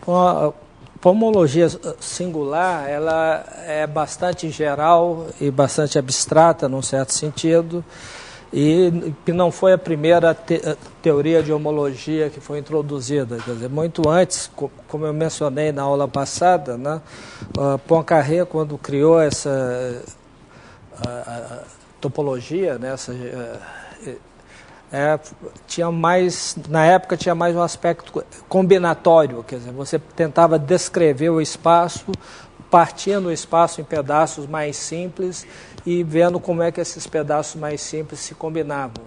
A homologia singular, ela é bastante geral e bastante abstrata, num certo sentido, e não foi a primeira teoria de homologia que foi introduzida. Quer dizer, muito antes, como eu mencionei na aula passada, né, Poincaré, quando criou essa topologia, né, na época tinha mais um aspecto combinatório, quer dizer, você tentava descrever o espaço, partindo o espaço em pedaços mais simples e vendo como é que esses pedaços mais simples se combinavam.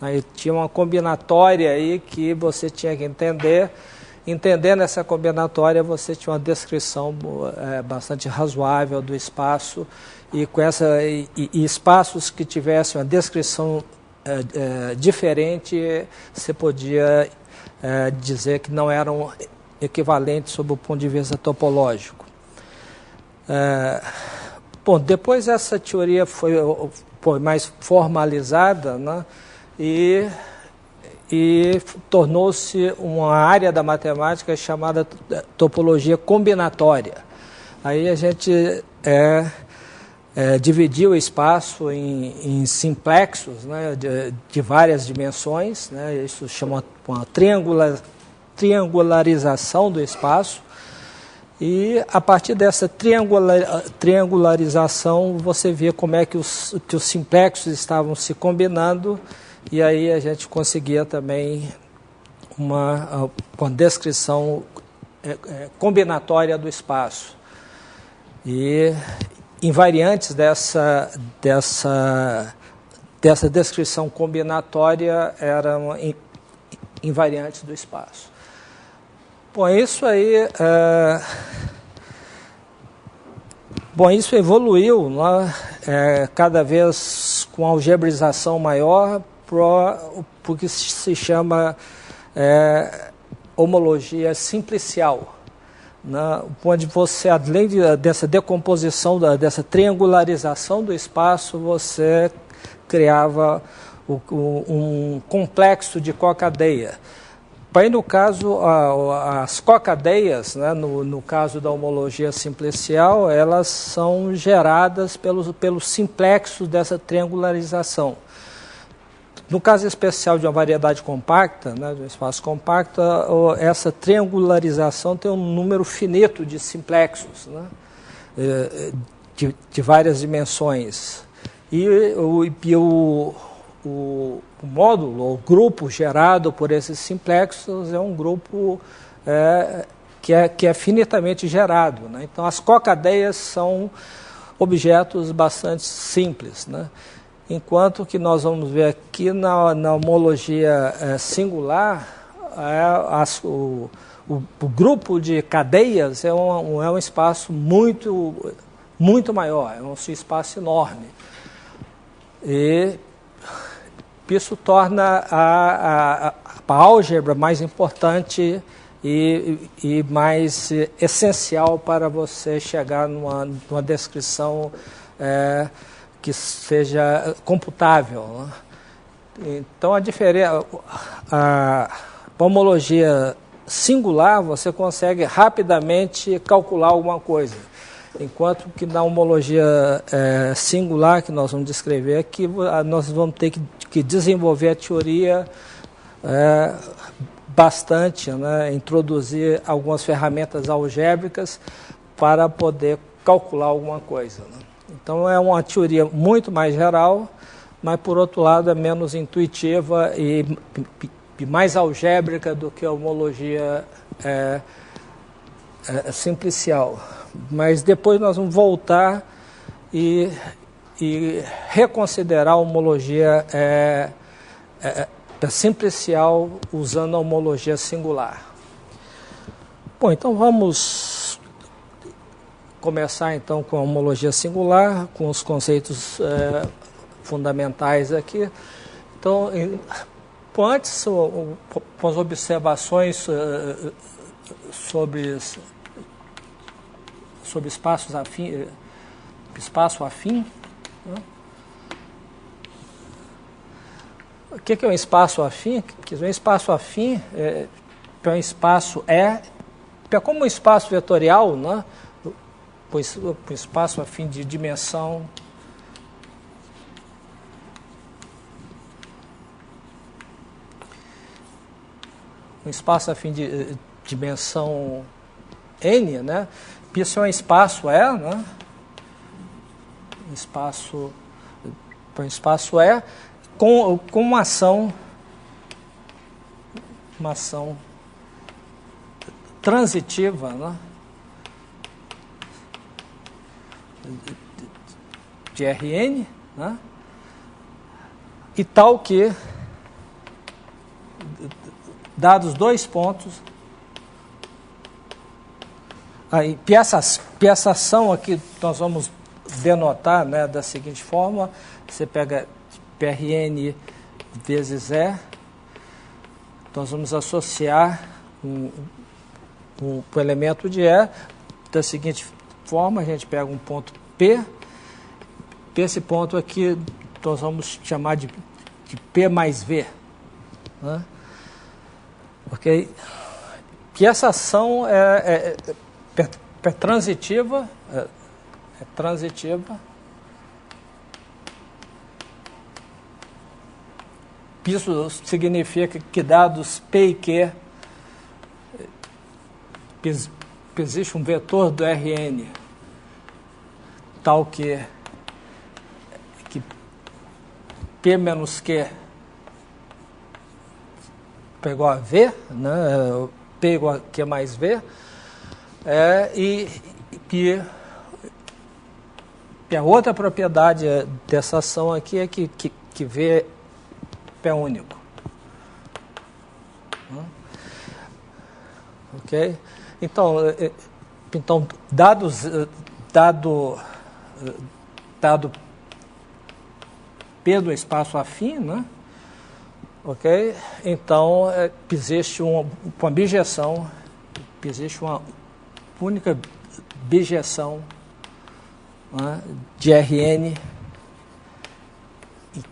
Aí tinha uma combinatória aí que você tinha que entender. Entendendo essa combinatória, você tinha uma descrição bastante razoável do espaço, e com e espaços que tivessem uma descrição diferente, você podia dizer que não eram equivalentes sob o ponto de vista topológico. Bom, depois essa teoria foi mais formalizada, né, e tornou-se uma área da matemática chamada topologia combinatória. Aí a gente dividiu o espaço em simplexos, né, de várias dimensões, né, isso chama uma triangularização do espaço, e a partir dessa triangularização você vê como é que os simplexos estavam se combinando, e aí a gente conseguia também uma descrição combinatória do espaço. E invariantes dessa descrição combinatória eram invariantes do espaço. Bom, isso aí, isso evoluiu, né, cada vez com algebraização maior, porque se chama homologia simplicial, né, onde você, além dessa decomposição, dessa triangularização do espaço, você criava um complexo de cocadeia. Aí, no caso, as cocadeias, né, no caso da homologia simplicial, elas são geradas pelos simplexos dessa triangularização. No caso especial de uma variedade compacta, né, de um espaço compacto, essa triangularização tem um número finito de simplexos, né, de várias dimensões. E o módulo, ou grupo gerado por esses simplexos é um grupo que é finitamente gerado, né? Então, as cocadeias são objetos bastante simples, né? Enquanto que nós vamos ver aqui na homologia singular, o grupo de cadeias é um espaço muito, muito maior, é um espaço enorme. E isso torna a álgebra mais importante e mais essencial para você chegar numa descrição que seja computável, né? Então, a homologia singular, você consegue rapidamente calcular alguma coisa, enquanto que na homologia singular, que nós vamos descrever aqui, nós vamos ter que desenvolver a teoria bastante, né, introduzir algumas ferramentas algébricas para poder calcular alguma coisa, né? Então, é uma teoria muito mais geral, mas, por outro lado, é menos intuitiva e mais algébrica do que a homologia simplicial. Mas depois nós vamos voltar e reconsiderar a homologia simplicial usando a homologia singular. Bom, então vamos começar então com a homologia singular, com os conceitos fundamentais aqui. Então, antes, com as observações sobre espaço afim, né? O que é um espaço afim? Um espaço afim é um espaço é como um espaço vetorial, né? Um espaço afim de dimensão dimensão n, né? Isso é um espaço E, né? Um espaço E com uma ação transitiva, né? De Rn, né? E tal que, dados dois pontos, aí, essa ação aqui nós vamos denotar, né, da seguinte forma: você pega Prn vezes E, nós vamos associar o elemento de E da seguinte forma: a gente pega um ponto P, esse ponto aqui nós vamos chamar de P mais V, né? Ok? Que essa ação é transitiva, Isso significa que dados P e Q, existe um vetor do Rn tal que P menos Q igual a V, né? P igual a Q mais V, e a outra propriedade dessa ação aqui é que V é único. Ok? Então dado P do espaço afim, né? Ok? Então existe uma bijeção, existe uma única bijeção, né, de Rn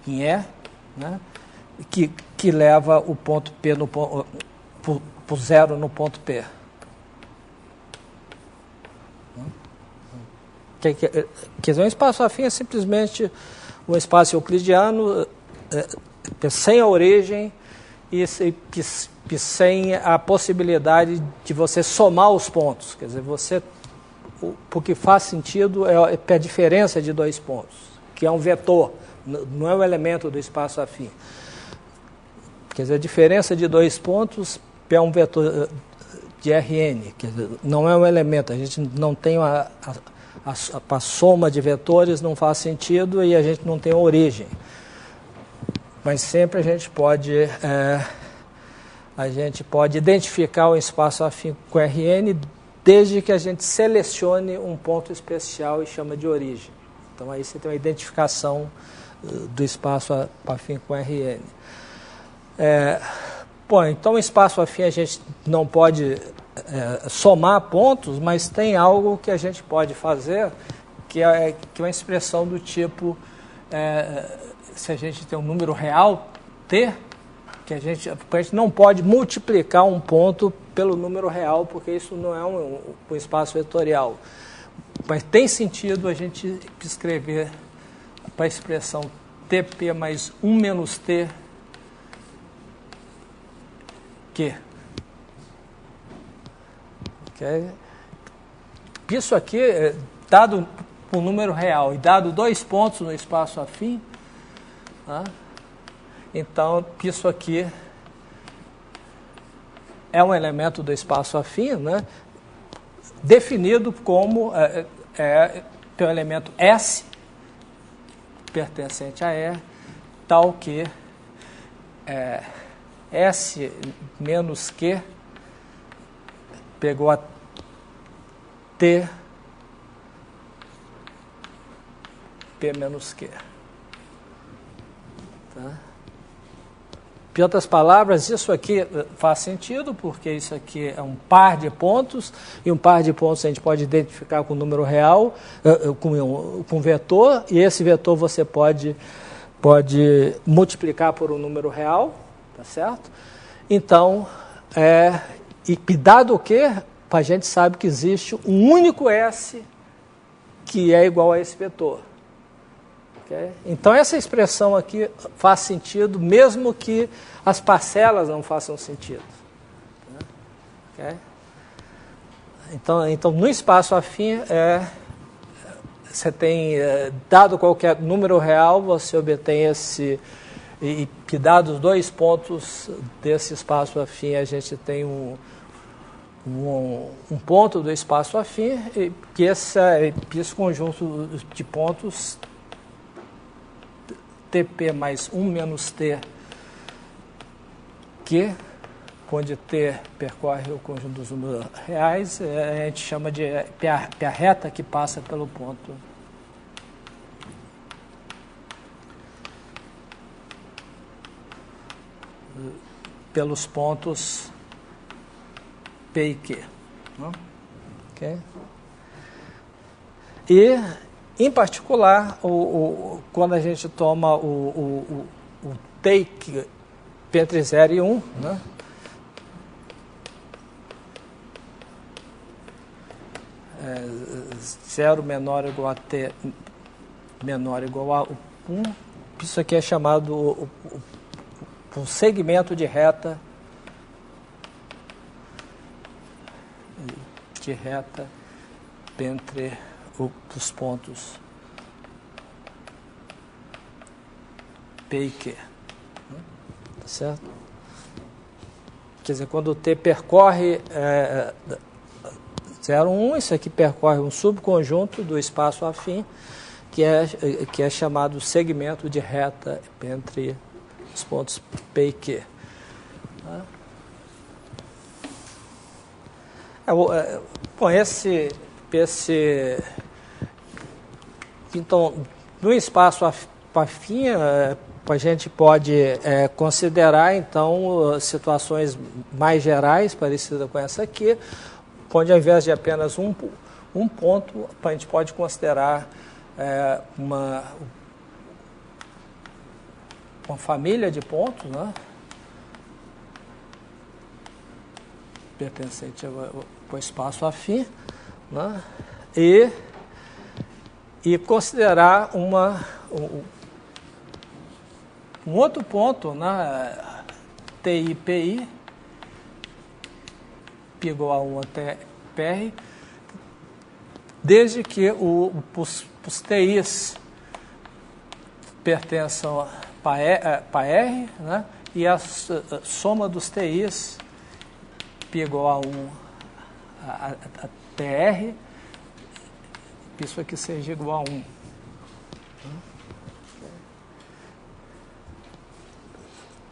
em E, né, que leva o ponto P por zero no ponto P. Quer dizer, um espaço afim é simplesmente um espaço euclidiano sem a origem e sem a possibilidade de você somar os pontos. Quer dizer, o que faz sentido é a diferença de dois pontos, que é um vetor, não é um elemento do espaço afim. Quer dizer, a diferença de dois pontos é um vetor de Rn, quer dizer, não é um elemento, a gente não tem a soma de vetores, não faz sentido e a gente não tem a origem. Mas sempre a gente pode identificar o espaço afim com Rn desde que a gente selecione um ponto especial e chama de origem. Então aí você tem uma identificação do espaço afim com Rn. Então o espaço afim a gente não pode somar pontos, mas tem algo que a gente pode fazer que é uma expressão do tipo, se a gente tem um número real, T, que a gente não pode multiplicar um ponto pelo número real, porque isso não é um espaço vetorial. Mas tem sentido a gente escrever para a expressão TP mais 1 menos T, Q. Okay? Isso aqui, dado um número real e dado dois pontos no espaço afim, tá? Então isso aqui é um elemento do espaço afim, né? Definido como tem o elemento S pertencente a E, tal que S menos Q pegou a T P menos Q. Tá? Em outras palavras, isso aqui faz sentido, porque isso aqui é um par de pontos, e um par de pontos a gente pode identificar com número real, com vetor, e esse vetor você pode pode multiplicar por um número real, tá certo? Então, e dado o que, a gente sabe que existe um único S que é igual a esse vetor. Okay? Então, essa expressão aqui faz sentido, mesmo que as parcelas não façam sentido. Okay? Então, no espaço afim, você tem, dado qualquer número real, você obtém esse, e dados dois pontos desse espaço afim, a gente tem um ponto do espaço afim, e que esse conjunto de pontos, TP mais 1 menos T, que, onde T percorre o conjunto dos números reais, a gente chama de a reta que passa pelo ponto. Pelos pontos P e Q. Okay? E, em particular, quando a gente toma o take entre 0 e 1, né? Zero menor ou igual a T menor ou igual a 1, isso aqui é chamado um segmento de reta entre os pontos P e Q. Tá certo? Quer dizer, quando o T percorre 0, 1, isso aqui percorre um subconjunto do espaço afim, que é chamado segmento de reta entre os pontos P e Q. Bom, então, no espaço afim, a gente pode considerar, então, situações mais gerais, parecidas com essa aqui, onde, ao invés de apenas um ponto, a gente pode considerar uma família de pontos, né, pertencente ao espaço afim, né, e considerar um outro ponto, né, TI, PI, P igual a 1 até PR, desde que os TIs pertençam para R, né, e a soma dos TIs, P igual a 1 até R, isso aqui seja igual a 1.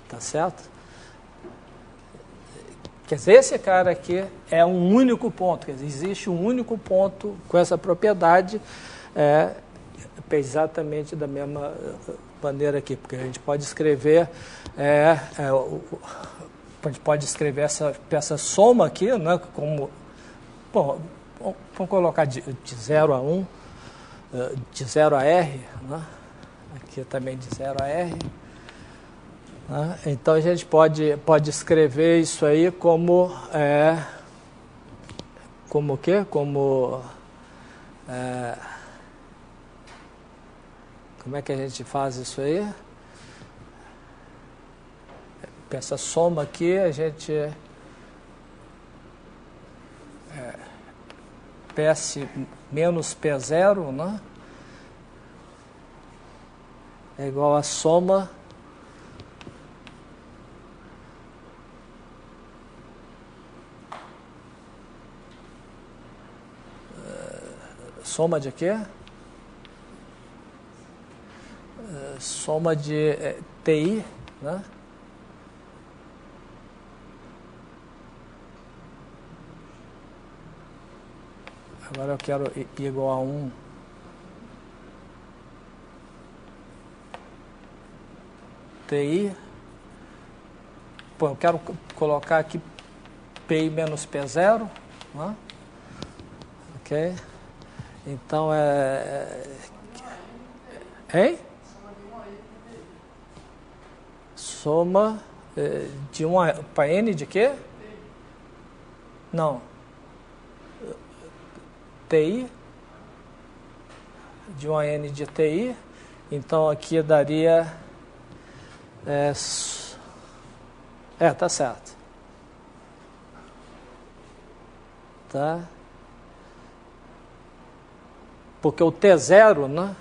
Tá certo? Quer dizer, esse cara aqui é um único ponto, quer dizer, existe um único ponto com essa propriedade, exatamente da mesma maneira aqui, porque a gente pode escrever, a gente pode escrever essa soma aqui, né, como, bom, vamos colocar de 0 a 1, de 0 a R, né, aqui também de 0 a R. Então, a gente pode escrever isso aí como o quê? Como é que a gente faz isso aí? Essa soma aqui, a gente PS menos P0, né, é igual a soma de quê? Soma de TI, né? Agora eu quero I igual a 1 TI. Pô, eu quero colocar aqui PI menos P0, né? Ok? Então, hein? soma de uma para n de quê? Não. TI, de uma n de TI, então aqui daria, tá certo, tá, porque o T0, né,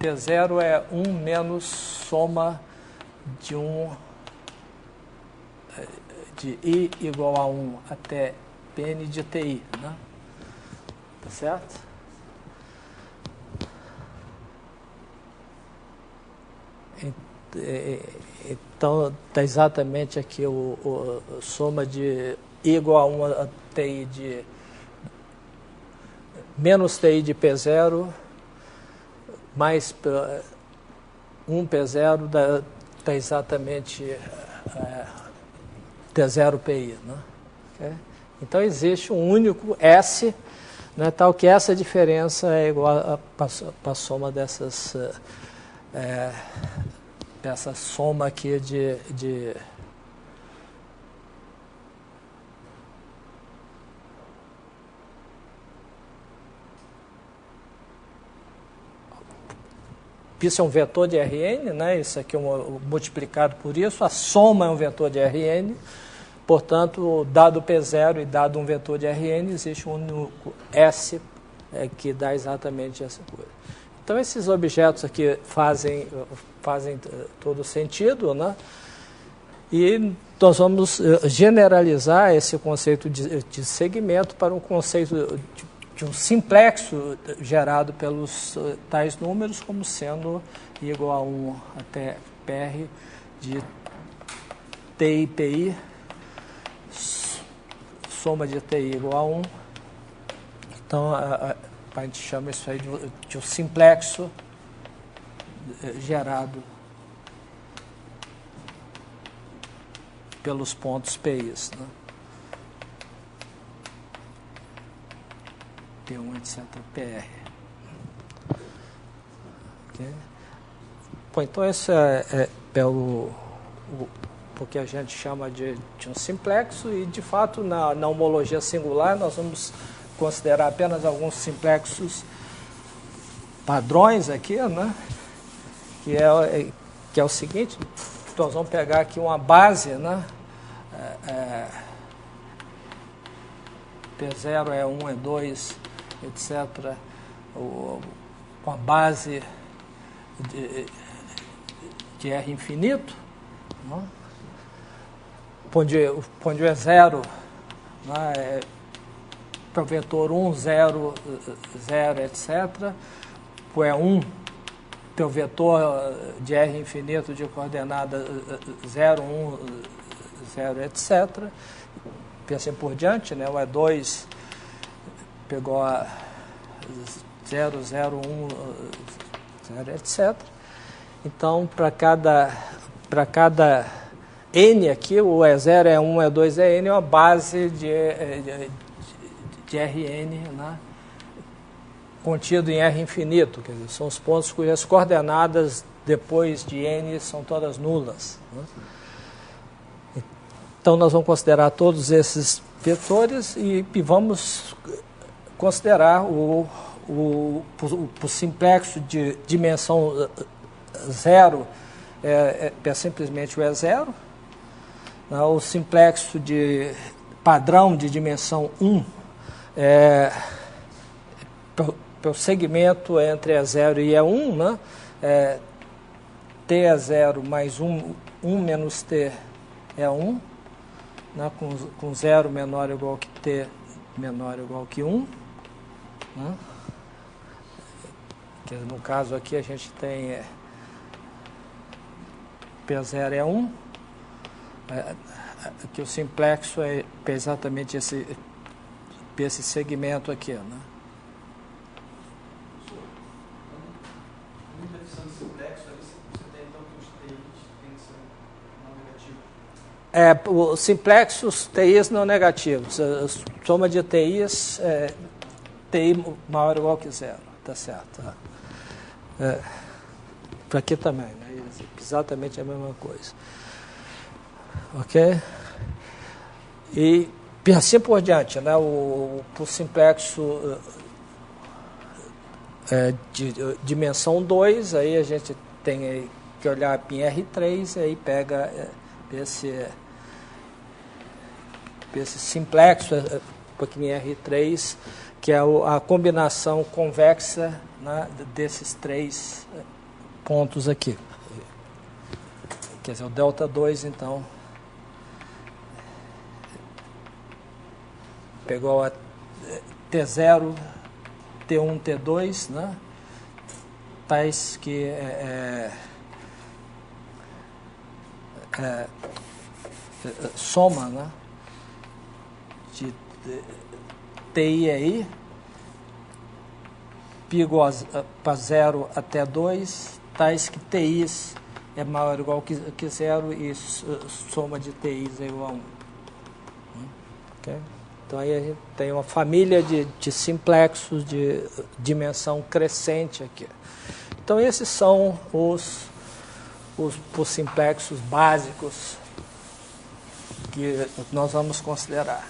T0 é 1 menos soma de de I igual a 1 até Pn de TI, né? Tá certo? Então, está exatamente aqui o soma de I igual a 1 a TI de menos TI de P0 mais 1 P0 dá exatamente T0 PI, né? Okay? Então, existe um único S, né, tal que essa diferença é igual a soma dessas, dessa soma aqui de isso é um vetor de Rn, né? Isso aqui é multiplicado por isso, a soma é um vetor de Rn, portanto, dado P0 e dado um vetor de Rn, existe um único S que dá exatamente essa coisa. Então, esses objetos aqui fazem todo sentido, né? E nós vamos generalizar esse conceito de segmento para um conceito de um simplexo gerado pelos tais números como sendo igual a 1 até PR de TI PI, soma de TI igual a 1. Então, a gente chama isso aí de um simplexo gerado pelos pontos PIs, né? P1, etc., PR. Okay. Bom, então esse é o que a gente chama de um simplexo e, de fato, na homologia singular, nós vamos considerar apenas alguns simplexos padrões aqui, né? Que é o seguinte, nós vamos pegar aqui uma base, né? P0 é 1, é 2, etc., com a base de R infinito, né? Onde o é 0, né, para o vetor 1, 0, 0, etc., o é 1, tem o vetor de R infinito de coordenada 0, 1, 0, etc., e assim por diante, né? O E2 pegou a 0, 0, 1, 0, etc. Então, para cada N aqui, o E0 é 1, E2 é N, é uma base de Rn, né? Contido em R infinito, quer dizer, são os pontos cujas coordenadas depois de N são todas nulas, né? Então, nós vamos considerar todos esses vetores e vamos considerar o simplexo de dimensão 0 é simplesmente o E0. O simplexo de padrão de dimensão 1 pelo segmento entre E0 e E1, né? T é 0 mais 1 menos T é 1. Né, com 0 menor ou igual que T menor ou igual que 1. Né? Que no caso aqui a gente tem P0 é 1. Aqui o simplexo é exatamente esse segmento aqui. Né? Os simplexos TIs não negativos. A soma de TIs TI maior ou igual que 0. Tá certo. Para aqui também. Né? exatamente a mesma coisa. Ok? E assim por diante, né? O simplexo de dimensão 2, aí a gente tem que olhar em R3, aí pega esse simplexo em R3, que é a combinação convexa, né, desses três pontos aqui. Quer dizer, o delta 2, então, pegou a T0, T1, T2, né, tais que soma, né, de TI aí, π igual para 0 até 2, tais que TIs é maior ou igual que 0 e soma de TIs é igual a 1. Okay? Então aí a gente tem uma família de simplexos de dimensão crescente aqui. Então esses são os simplexos básicos que nós vamos considerar.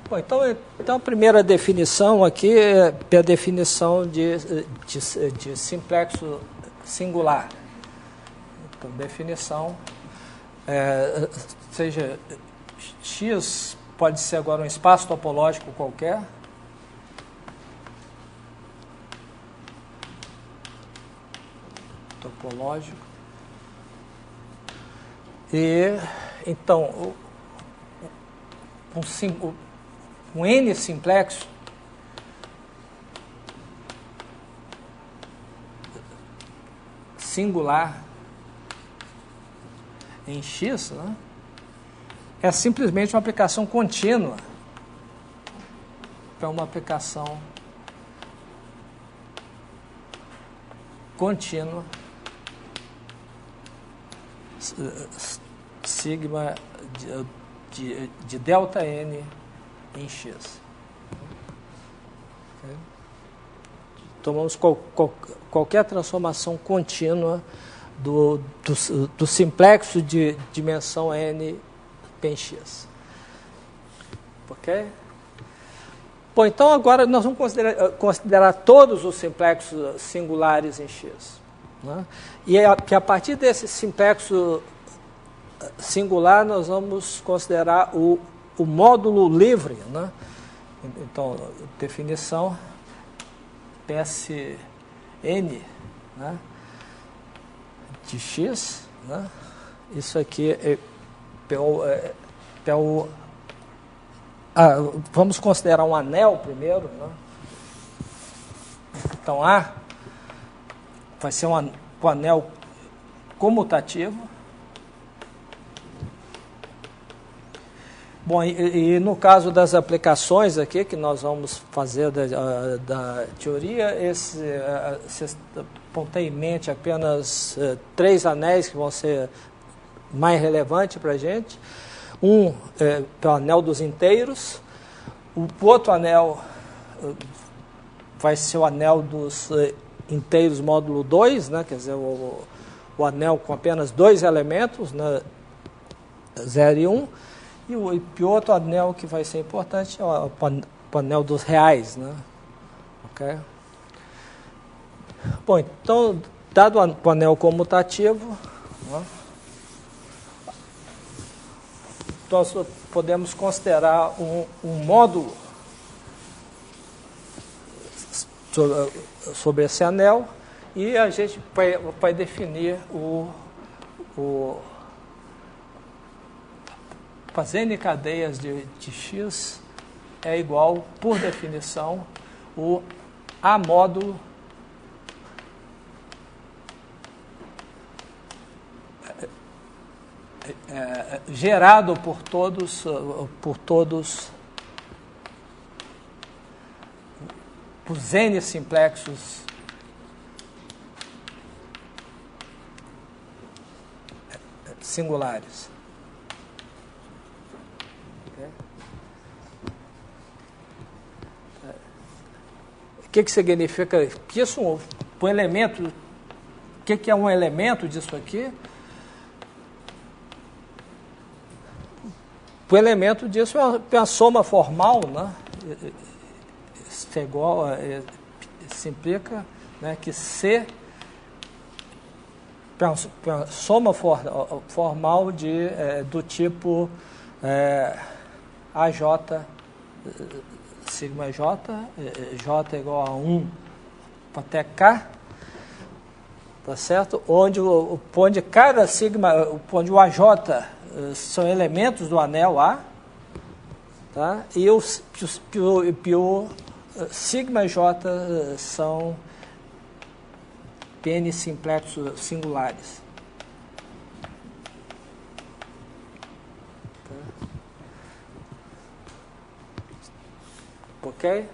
Bom, então a primeira definição aqui é a definição de simplexo singular. Então, definição, seja X pode ser agora um espaço topológico qualquer, e então um N simplexo singular em X, né, é simplesmente uma aplicação contínua para uma aplicação contínua sigma de delta N em X. Okay? Tomamos qualquer transformação contínua do simplexo de dimensão N em X. Ok? Bom, então agora nós vamos considerar todos os simplexos singulares em X. Né? E a partir desse simplexo singular nós vamos considerar o módulo livre, né? Então, definição PSN, né, de X, né? Isso aqui vamos considerar um anel primeiro, né? Então, A vai ser um anel comutativo. Bom, e no caso das aplicações aqui, que nós vamos fazer da teoria, vocês apontei em mente apenas 3 anéis que vão ser mais relevantes para a gente. Um é o anel dos inteiros, o outro anel vai ser o anel dos inteiros módulo 2, né? Quer dizer, o anel com apenas 2 elementos, né? 0 e 1. E o outro anel que vai ser importante é o anel dos reais, né? Okay? Bom, então, dado o anel comutativo, né, nós podemos considerar um módulo sobre esse anel e a gente vai definir as N cadeias de X é igual, por definição, o A módulo gerado por todos os N simplexos singulares. O que significa isso? o elemento, o que é um elemento disso aqui? O elemento disso é uma soma formal, né? Isso é igual, isso implica, né, que C é uma soma formal do tipo AJ, sigma J, J é igual a 1 até K, tá certo? Onde cada sigma, onde o AJ são elementos do anel A, tá? E o sigma J são N simplexos singulares. Tá? Ok?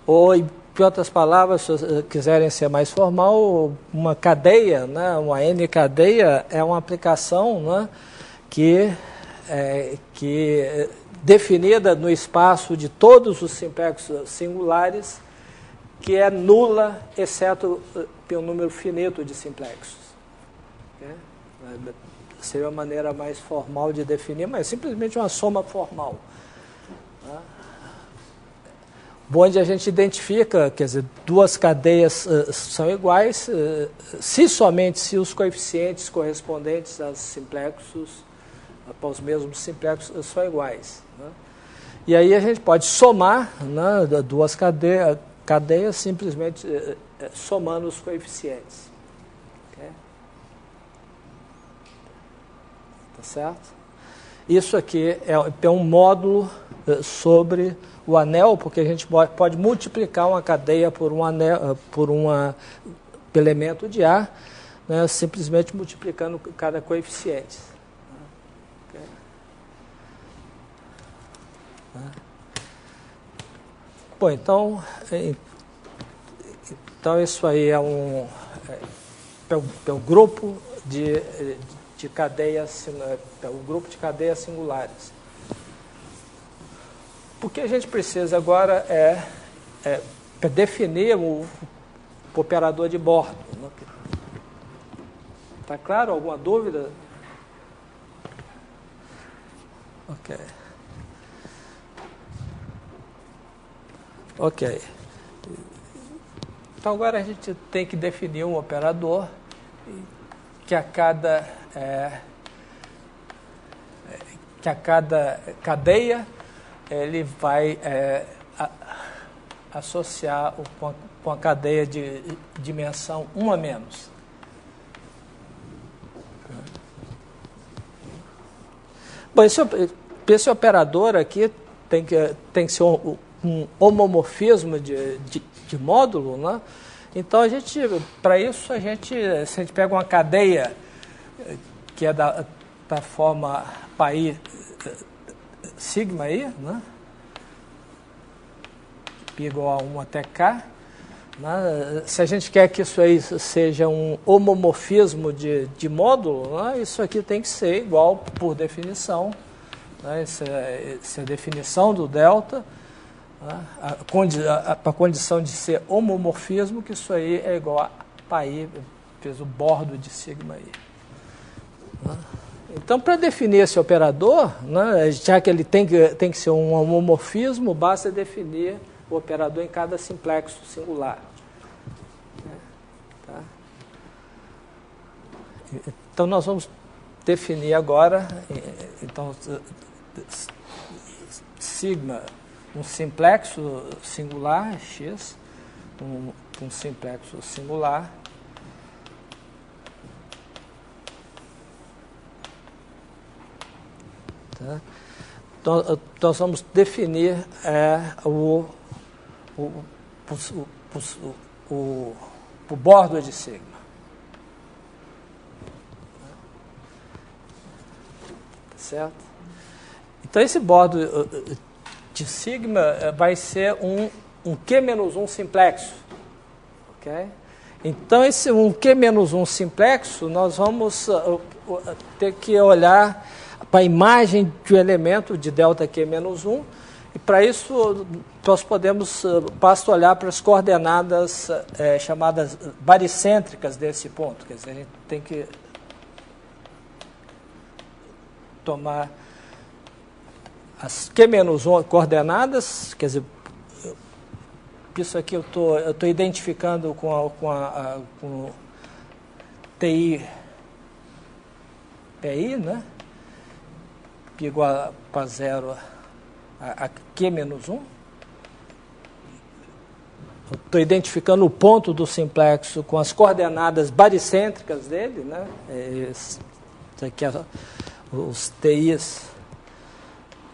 Ou, em outras palavras, se quiserem ser mais formal, uma cadeia, né, uma N-cadeia é uma aplicação, né, que definida no espaço de todos os simplexos singulares, que é nula, exceto pelo número finito de simplexos. Seria uma maneira mais formal de definir, mas simplesmente uma soma formal. Onde a gente identifica, quer dizer, duas cadeias são iguais, somente se os coeficientes correspondentes aos simplexos, aos mesmos simplexos, são iguais. Né? E aí a gente pode somar, né, duas cadeias simplesmente somando os coeficientes. Okay? Tá certo? Isso aqui é um módulo sobre o anel, porque a gente pode multiplicar uma cadeia por um anel, por um elemento de A, né, simplesmente multiplicando cada coeficiente. Okay? Bom, então isso aí é um grupo de cadeias, o grupo de cadeias singulares. O que a gente precisa agora é definir o operador de bordo. Está claro? Alguma dúvida? Ok. Ok. Então agora a gente tem que definir um operador que a cada cadeia ele vai associar com a cadeia de dimensão 1 a menos. Bom, esse operador aqui tem que ser um homomorfismo de módulo, né? Então, para isso, se a gente pega uma cadeia que é da forma πi sigma aí, né? Π igual a 1 até K, né? Se a gente quer que isso aí seja um homomorfismo de módulo, né? Isso aqui tem que ser igual por definição, né? Essa é a definição do delta, né? A condição de ser homomorfismo, que isso aí é igual a πi, fez o bordo de sigma aí. Né? Então, para definir esse operador, né, já que ele tem que ser um homomorfismo, basta definir o operador em cada simplexo singular. Tá? Então, nós vamos definir agora, então, sigma, um simplexo singular, x, um simplexo singular, tá? Então, nós vamos definir o bordo de sigma. Tá certo? Então, esse bordo de sigma vai ser um Q-1 simplexo. Okay? Então, esse um Q-1 simplexo, nós vamos ter que olhar para a imagem de um elemento de delta Q-1 E para isso, nós podemos, basta olhar para as coordenadas chamadas baricêntricas desse ponto. Quer dizer, a gente tem que tomar as Q-1 coordenadas, quer dizer, isso aqui eu estou identificando com TI, PI, né? Pi igual para 0 a Q-1. Estou identificando o ponto do simplexo com as coordenadas baricêntricas dele, né? Isso aqui é os TIs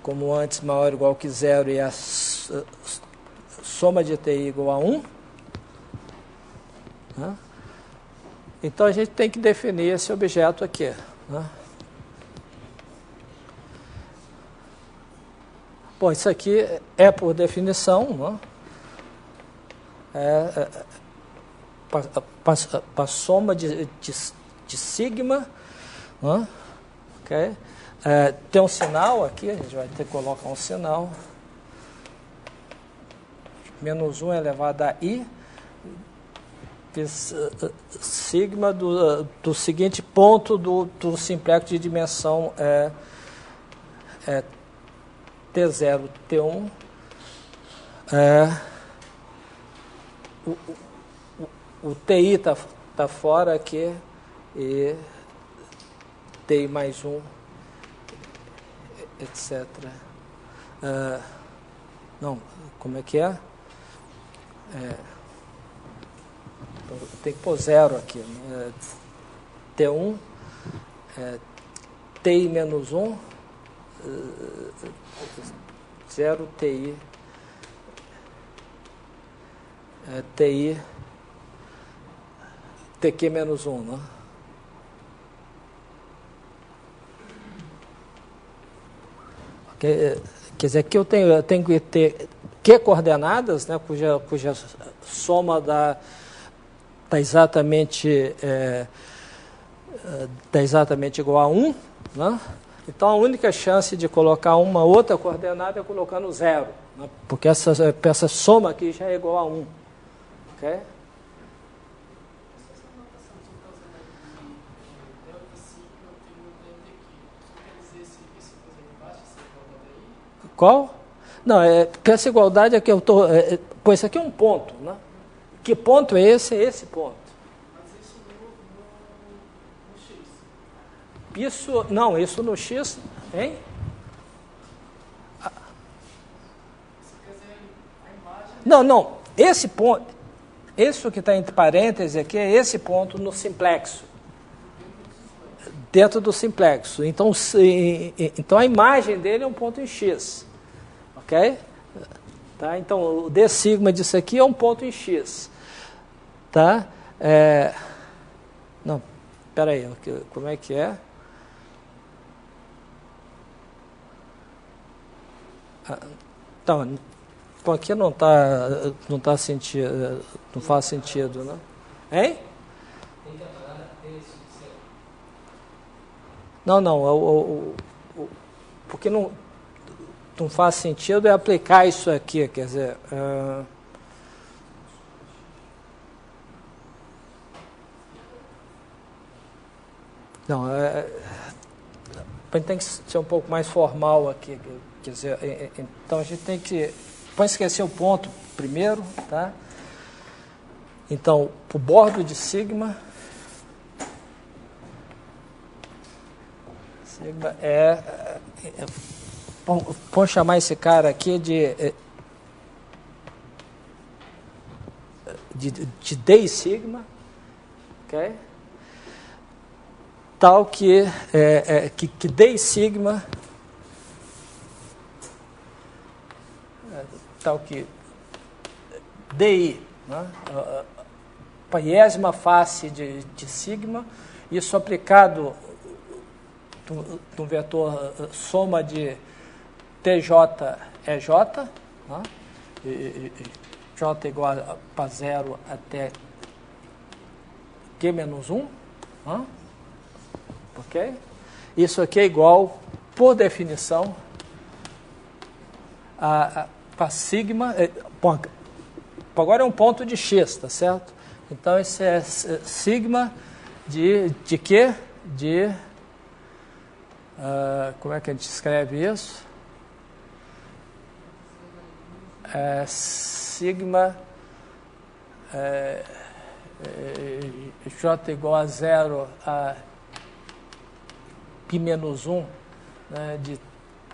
como antes maior ou igual que 0 e a soma de TI igual a 1. Né? Então a gente tem que definir esse objeto aqui. Né? Bom, isso aqui é por definição, né? Para soma de sigma, né? Okay? Tem um sinal aqui, a gente vai ter que colocar um sinal. Menos 1 elevado a i, sigma do seguinte ponto do simplexo de dimensão T0, T1. O TI está fora aqui e TI mais 1, etc. Não, como é que é? Tem que pôr 0 aqui. Né? T1, TI menos 1, 0 TI, TI, TQ menos 1. Né? Quer dizer, aqui eu tenho que ter Q coordenadas, né, cuja soma dá exatamente igual a 1. Né? Então, a única chance de colocar uma outra coordenada é colocando 0, né, porque essa soma aqui já é igual a 1. Okay? Qual? Não, porque essa igualdade é que eu estou... pois isso aqui é um ponto, né? Que ponto é esse? É esse ponto. Mas isso no X? Isso, não, isso no X, hein? Isso quer dizer a imagem... Não, esse ponto, isso que está entre parênteses aqui é esse ponto no simplexo. Dentro do simplexo. Então a imagem dele é um ponto em X. Ok? Tá? Então, o d sigma disso aqui é um ponto em X. Tá? Não, espera aí, como é que é? Então, aqui não tá sentido, não faz sentido, né? Hein? Não, porque não faz sentido é aplicar isso aqui, quer dizer... Não, tem que ser um pouco mais formal aqui, quer dizer, então a gente tem que... Pode esquecer o ponto primeiro, tá? Então, o bordo de sigma vamos chamar esse cara aqui de D sigma, ok? Tal que D sigma, tal que DI, né? Paiésima face de sigma, isso aplicado no vetor soma de TJ é J, né? J igual para 0 até Q menos 1, né? Ok? Isso aqui é igual, por definição, para sigma, bom, agora é um ponto de x, tá certo? Então, esse é sigma de quê? Como é que a gente escreve isso? Sigma J igual a 0 a π menos 1, né, de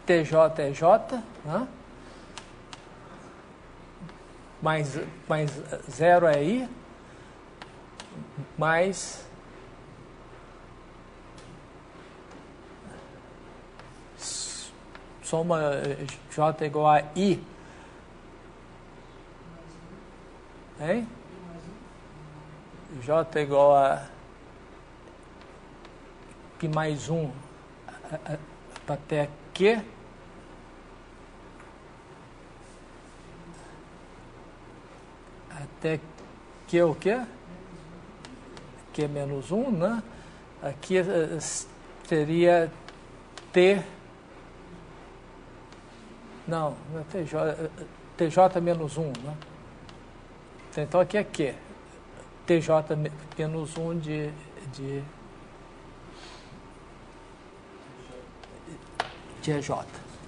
TJ é J, né? mais 0 é I, mais soma J igual a I, hein? J igual a π mais 1 até Q, até Q o quê? Q menos 1, né? Aqui seria T, não é TJ menos 1, né? Então aqui é Q, TJ menos 1 de EJ.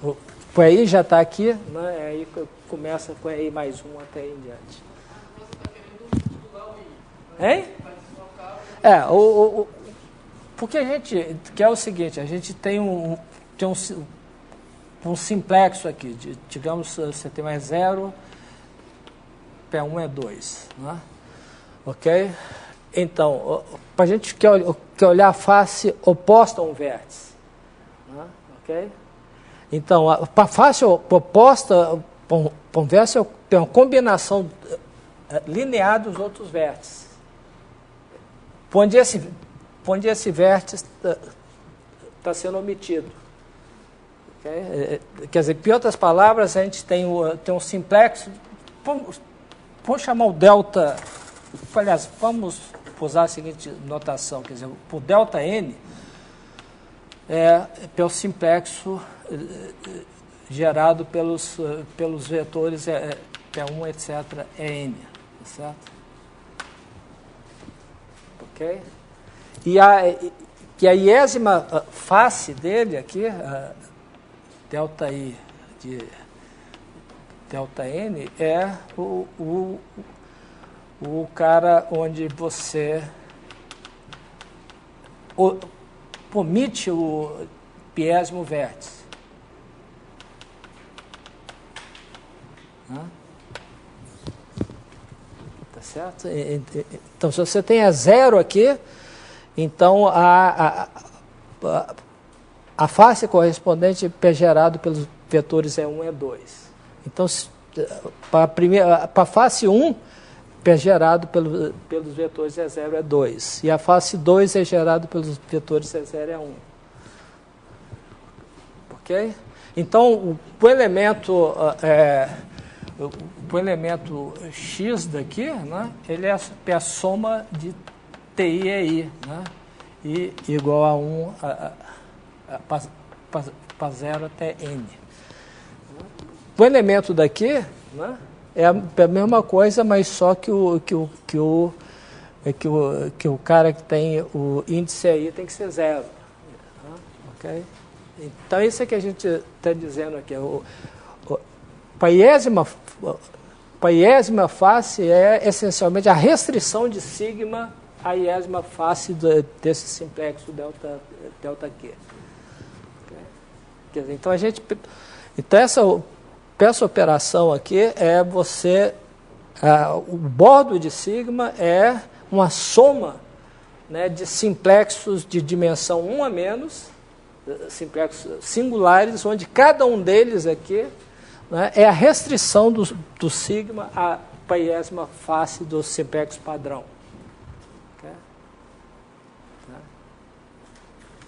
O EI já está aqui, né? Aí começa com EI mais 1 até aí em diante. Hein? Porque a gente quer o seguinte, a gente tem um simplexo aqui, digamos, você tem mais 0, P1 é 2, né? Ok? Então, a gente quer olhar a face oposta a um vértice, né? Ok? Então, para a face oposta a um vértice, tem uma combinação linear dos outros vértices. Onde esse vértice está sendo omitido. Okay? Quer dizer, em outras palavras, a gente tem um simplexo. Vamos chamar o delta. Aliás, vamos usar a seguinte notação: quer dizer, o delta N pelo simplexo gerado pelos vetores P1, etc., é N. Tá certo? Ok? E a iésima face dele aqui, delta I de delta N, é o cara onde você omite o piésimo vértice. Tá certo? Então, se você tem a 0 aqui, então a face correspondente é gerado pelos vetores E1 e E2. Então, para a face 1, é gerado pelos vetores E0 e E2. E a face 2 é gerado pelos vetores E0 e E1. Ok? Então, o elemento X daqui, né, ele é a soma de TI e I, né, I igual a 1 para 0 até N. O elemento daqui, né, é a mesma coisa, mas só que o cara que tem o índice aí tem que ser 0. Né, ok? Então, isso é que a gente está dizendo aqui. A iésima face é essencialmente a restrição de sigma à iésima face desse simplexo delta Q. Quer dizer, então, essa operação aqui é o bordo de sigma é uma soma, né, de simplexos de dimensão 1 a menos, simplexos singulares, onde cada um deles aqui, né, é a restrição do sigma à iésima face do simplexo padrão. Okay? Tá?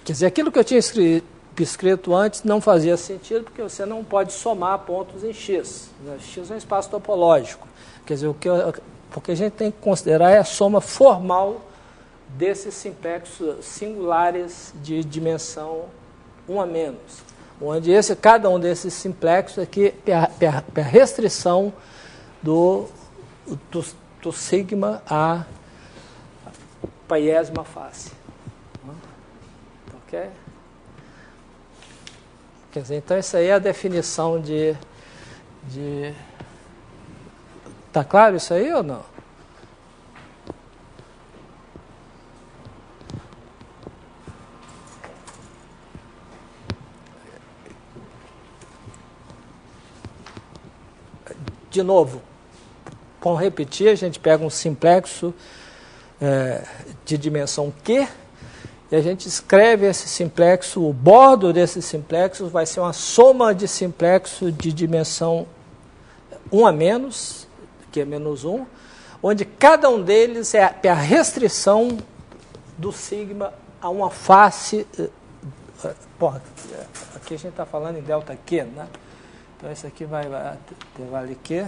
Quer dizer, aquilo que eu tinha escrito antes não fazia sentido, porque você não pode somar pontos em X. Né? X é um espaço topológico. Quer dizer, o que a gente tem que considerar é a soma formal desses simplexos singulares de dimensão 1 a menos. onde cada um desses simplexos aqui é a restrição do sigma a paiésima face. Ok? Quer dizer, então essa aí é a definição de... Tá claro isso aí ou não? De novo, vamos repetir, a gente pega um simplexo de dimensão Q, e a gente escreve esse simplexo, o bordo desse simplexo vai ser uma soma de simplexo de dimensão 1 a menos, que é menos 1, onde cada um deles é a restrição do sigma a uma face. Aqui a gente está falando em delta Q, né? Então esse aqui vai ter vale Q,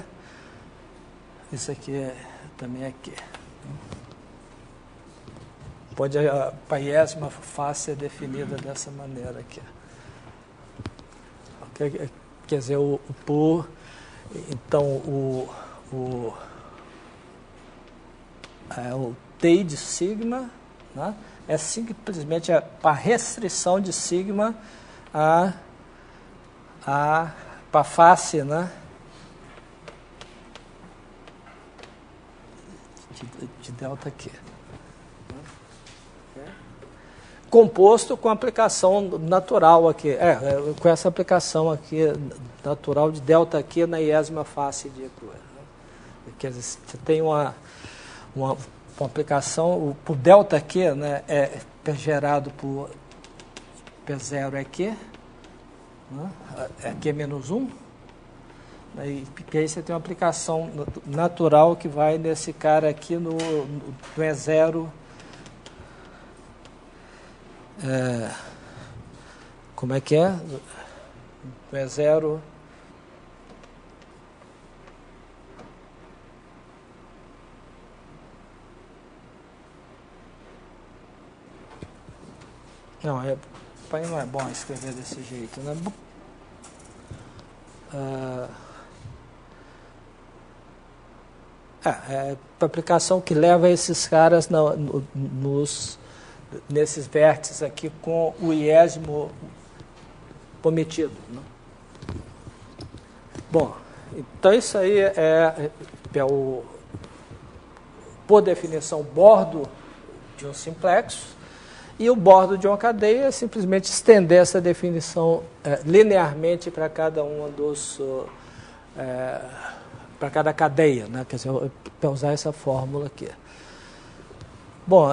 isso aqui também é Q. Pode a paiésima face ser definida dessa maneira aqui. Okay? Quer dizer, então o T de sigma, né, é simplesmente a restrição de sigma para a face, né, de delta Q. Composto com aplicação natural aqui, com essa aplicação aqui natural de delta Q na iésima face de Equa. Quer dizer, você tem uma aplicação, por delta Q, né, é gerado por P0 é Q, né, é Q menos 1, e aí você tem uma aplicação natural que vai nesse cara aqui no E0, como é que é? No E0... Não, não é bom escrever desse jeito, né? É a aplicação que leva esses caras nesses vértices aqui com o iésimo omitido, né? Bom, então isso aí é por definição, bordo de um simplexo. E o bordo de uma cadeia é simplesmente estender essa definição linearmente para cada uma para cada cadeia, né? Quer dizer, para usar essa fórmula aqui. Bom,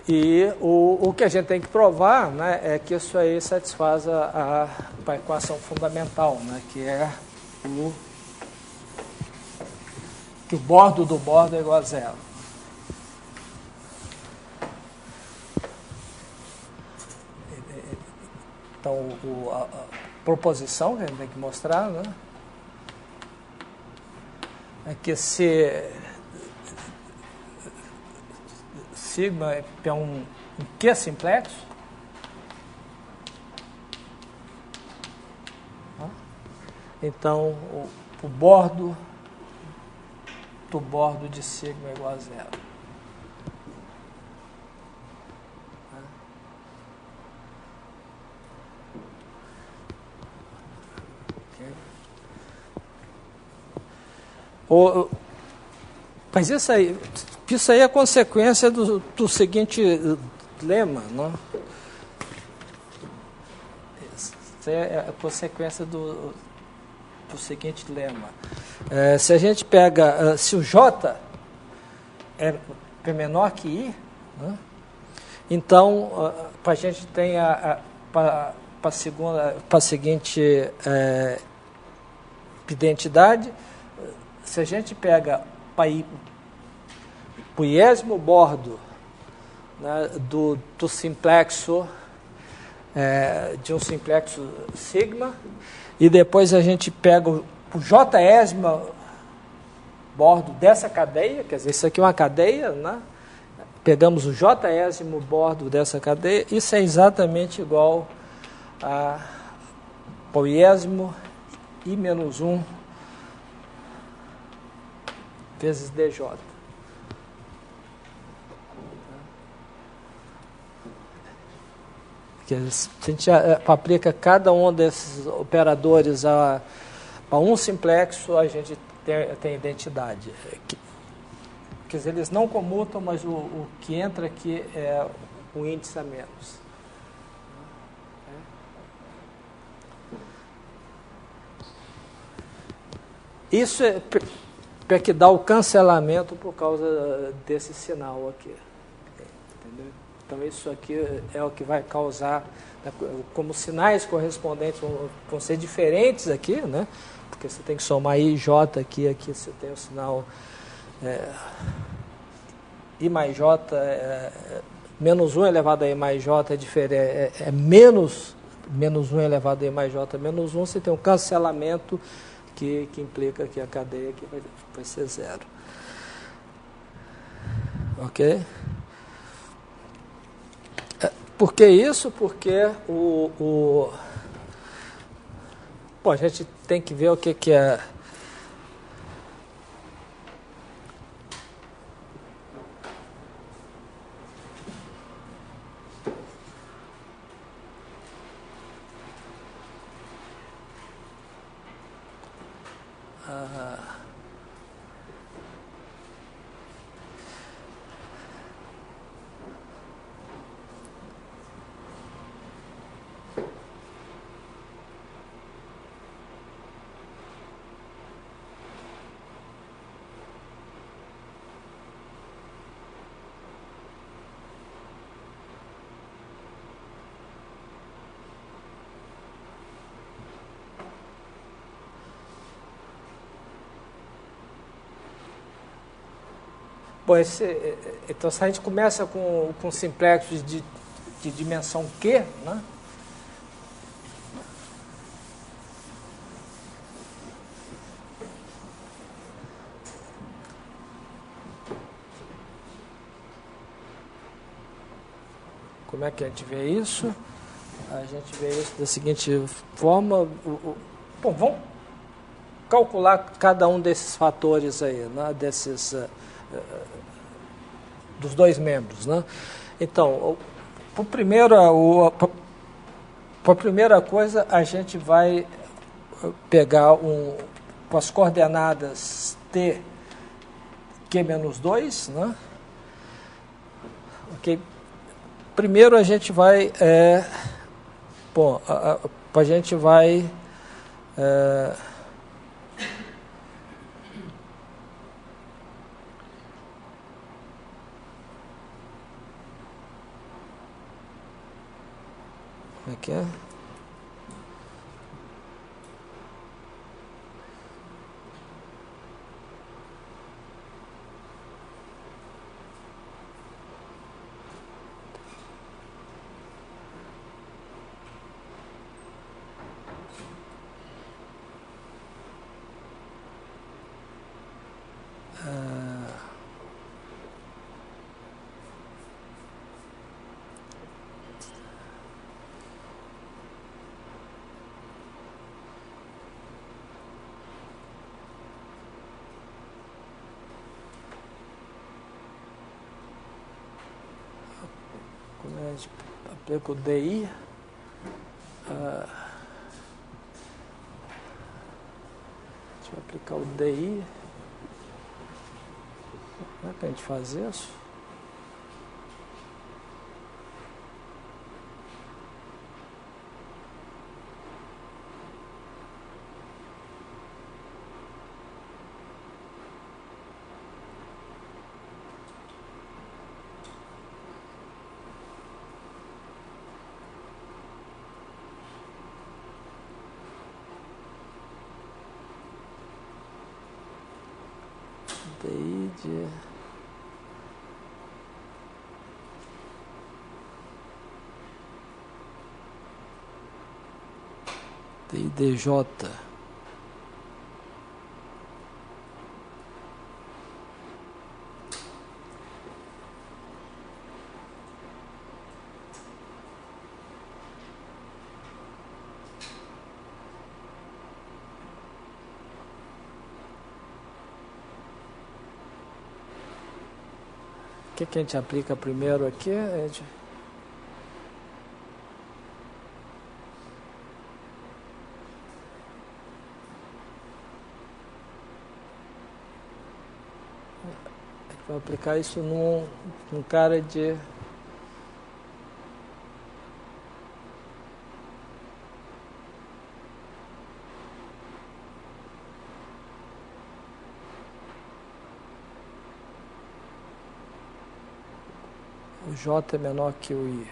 e o que a gente tem que provar, né, é que isso aí satisfaz a equação fundamental, né, que é que o bordo do bordo é igual a zero. Então, a proposição que a gente tem que mostrar, né, é que se sigma é um Q simplexo, então o bordo do bordo de sigma é igual a zero. Mas isso aí é consequência do seguinte lema, não? Isso é a consequência do seguinte lema. Se a gente pega, se o J é menor que I, né, então a gente tem para a seguinte identidade. Se a gente pega o iésimo bordo, né, do simplexo, de um simplexo sigma, e depois a gente pega o jésimo bordo dessa cadeia, quer dizer, isso aqui é uma cadeia, né? Pegamos o jésimo bordo dessa cadeia, isso é exatamente igual a apoiésimo I menos 1 vezes DJ. Porque se a gente aplica cada um desses operadores para um simplexo, a gente tem identidade. Quer dizer, eles não comutam, mas o que entra aqui é o índice a menos. Isso é que dá o cancelamento por causa desse sinal aqui. Entendeu? Então, isso aqui é o que vai causar, como sinais correspondentes vão ser diferentes aqui, né? Porque você tem que somar I e J aqui você tem o sinal I mais J, menos 1 elevado a I mais J é diferente, é menos 1 elevado a I mais J menos 1, você tem um cancelamento que implica que a cadeia aqui vai ser zero. Ok? Por que isso? Porque bom, a gente tem que ver o que é. Bom, então, se a gente começa com simplexos de dimensão Q, né? Como é que a gente vê isso? A gente vê isso da seguinte forma. Bom, vamos calcular cada um desses fatores aí, né? Dos dois membros, né? Então, para a primeira coisa, a gente vai pegar com as coordenadas T, Q-2, né? Ok. Primeiro a gente vai, a gente vai como é que é? A gente aplica o DI, a gente vai aplicar o DI. Como é que a gente faz isso? DI de DJ. que a gente aplica primeiro aqui? Vou aplicar isso num cara de... O J é menor que o I.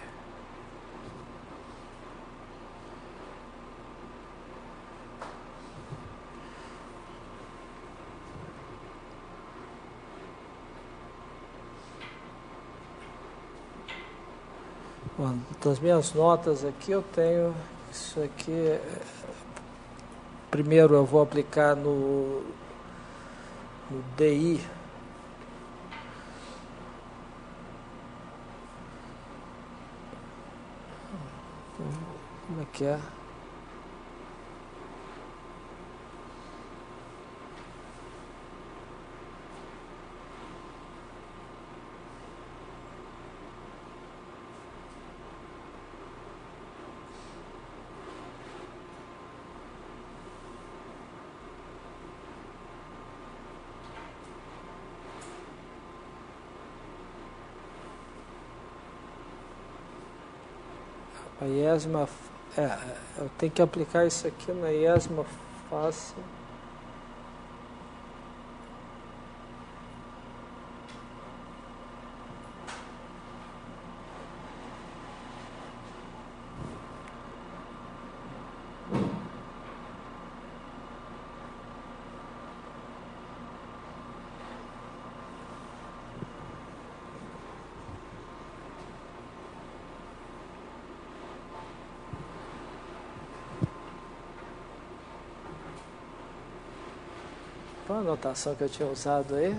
Bom, das minhas notas aqui eu tenho isso aqui. Primeiro eu vou aplicar no DI. Como é que é? A iésima, eu tenho que aplicar isso aqui na iésima face. Qual a anotação que eu tinha usado aí?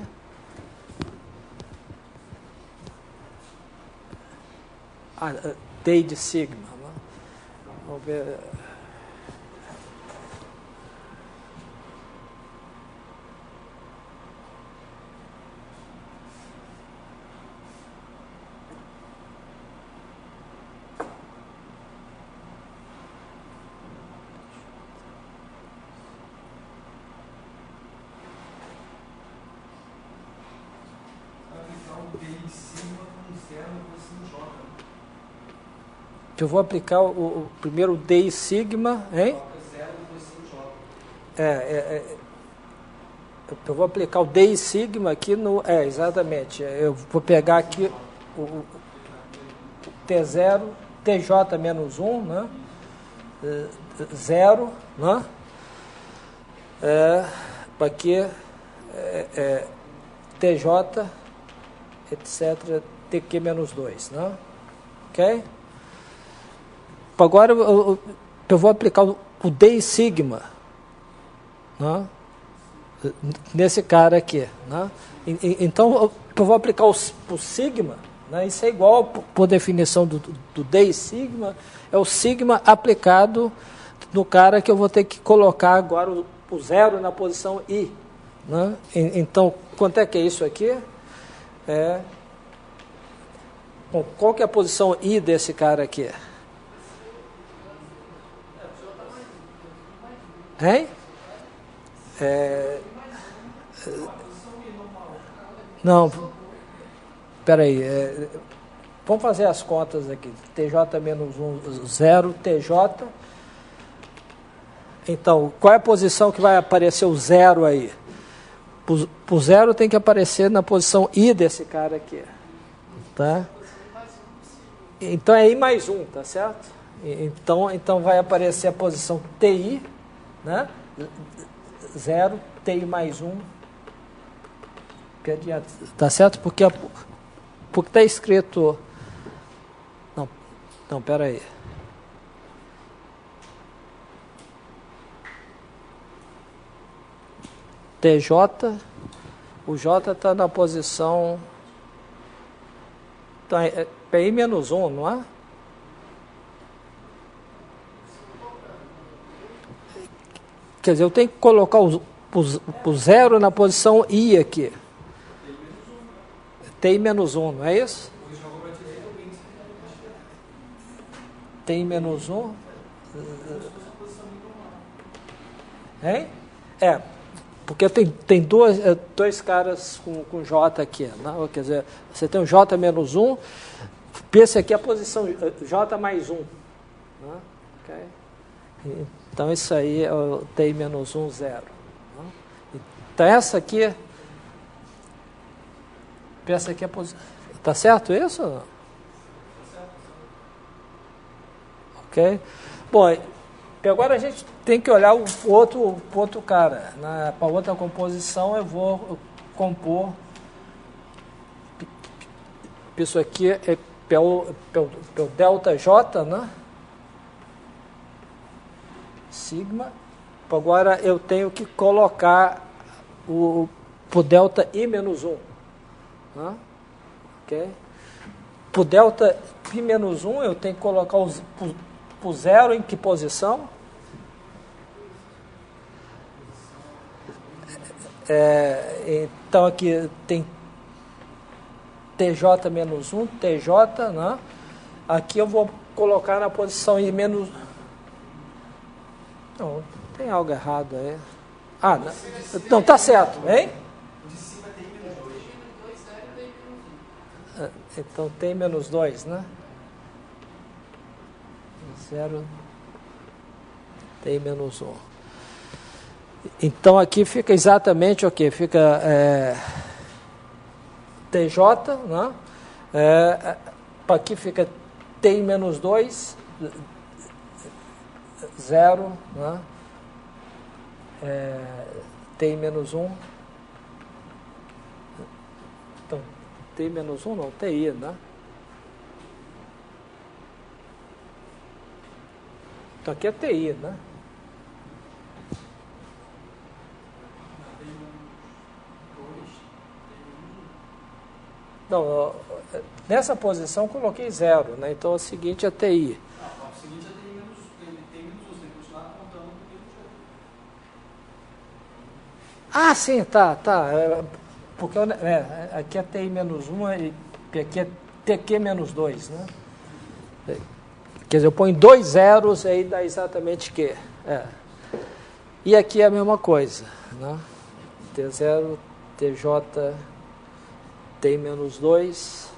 D de sigma. Né? Vamos ver. Eu vou aplicar o primeiro D sigma, hein? Eu vou aplicar o D sigma aqui no... exatamente. Eu vou pegar aqui o T0, TJ menos 1, né? 0, né? Aqui, TJ, etc., TQ menos 2, né? Ok? Agora eu vou aplicar o D sigma, né? Nesse cara aqui. Né? Então, eu vou aplicar o sigma, né? Isso é igual, por definição do D sigma, é o sigma aplicado no cara que eu vou ter que colocar agora o zero na posição I. Né? Então, quanto é que é isso aqui? Bom, qual que é a posição I desse cara aqui? Hein? Não, espera aí. Vamos fazer as contas aqui. TJ menos 1, 0, TJ. Então, qual é a posição que vai aparecer o zero aí? O zero tem que aparecer na posição I desse cara aqui. Tá? Então é I mais 1, tá certo? Então vai aparecer a posição TI, né? 0, TI mais 1. Tá certo? Porque está escrito... Não, pera aí. TJ, o J está na posição... Então, é I menos 1, não é? Quer dizer, eu tenho que colocar o zero na posição I aqui. TI menos 1, não é isso? TI menos 1. Hein? Porque tem dois caras com J aqui. Né? Quer dizer, você tem o J menos 1, pense aqui a posição J mais 1. Né? Okay? Então, isso aí é o TI menos 1, 0. Né? Então, essa aqui... Pensa aqui a posição... Está certo isso? Ok? Bom, agora a gente tem que olhar o outro cara. Para outra composição, eu vou compor... Isso aqui é pelo delta J, né? Sigma. Agora eu tenho que colocar o delta I menos 1. Né? Ok? Para o delta I menos 1, eu tenho que colocar o zero em que posição? Então aqui tem TJ menos 1, TJ, né? Aqui eu vou colocar na posição I menos... Não, tem algo errado aí. Não, tá certo, hein? Então tem menos 2, né? 0 tem menos 1. Então aqui fica exatamente o que? Fica TJ, né? Aqui fica T menos 2, 0, né? T menos 1. Então, T menos 1 não, TI, né? Então aqui é TI, né? Não, nessa posição eu coloquei 0, né? Então o seguinte é TI. O seguinte é TI menos 1, tem que continuar contando o que Ah, sim, tá. Porque aqui é TI menos 1 e aqui é TQ menos 2, né? Quer dizer, eu ponho 2 zeros aí dá exatamente Q. E aqui é a mesma coisa, né? T0, TJ, TI menos 2,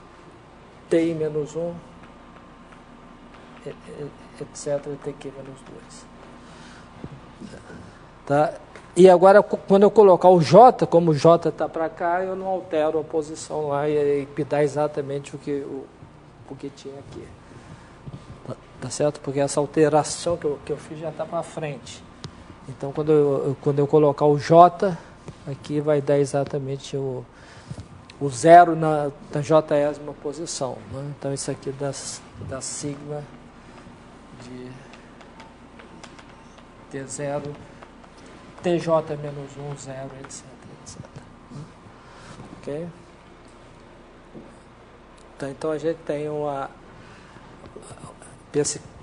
TI menos 1, etc, TQ menos 2. Tá? E agora, quando eu colocar o J, como o J está para cá, eu não altero a posição lá e me dá exatamente o que tinha aqui. Tá certo? Porque essa alteração que eu fiz já está para frente. Então, quando eu colocar o J, aqui vai dar exatamente o 0 na J-ésima posição. Né? Então, isso aqui dá sigma de T0, TJ menos 1, 0, etc. Ok? Então, a gente tem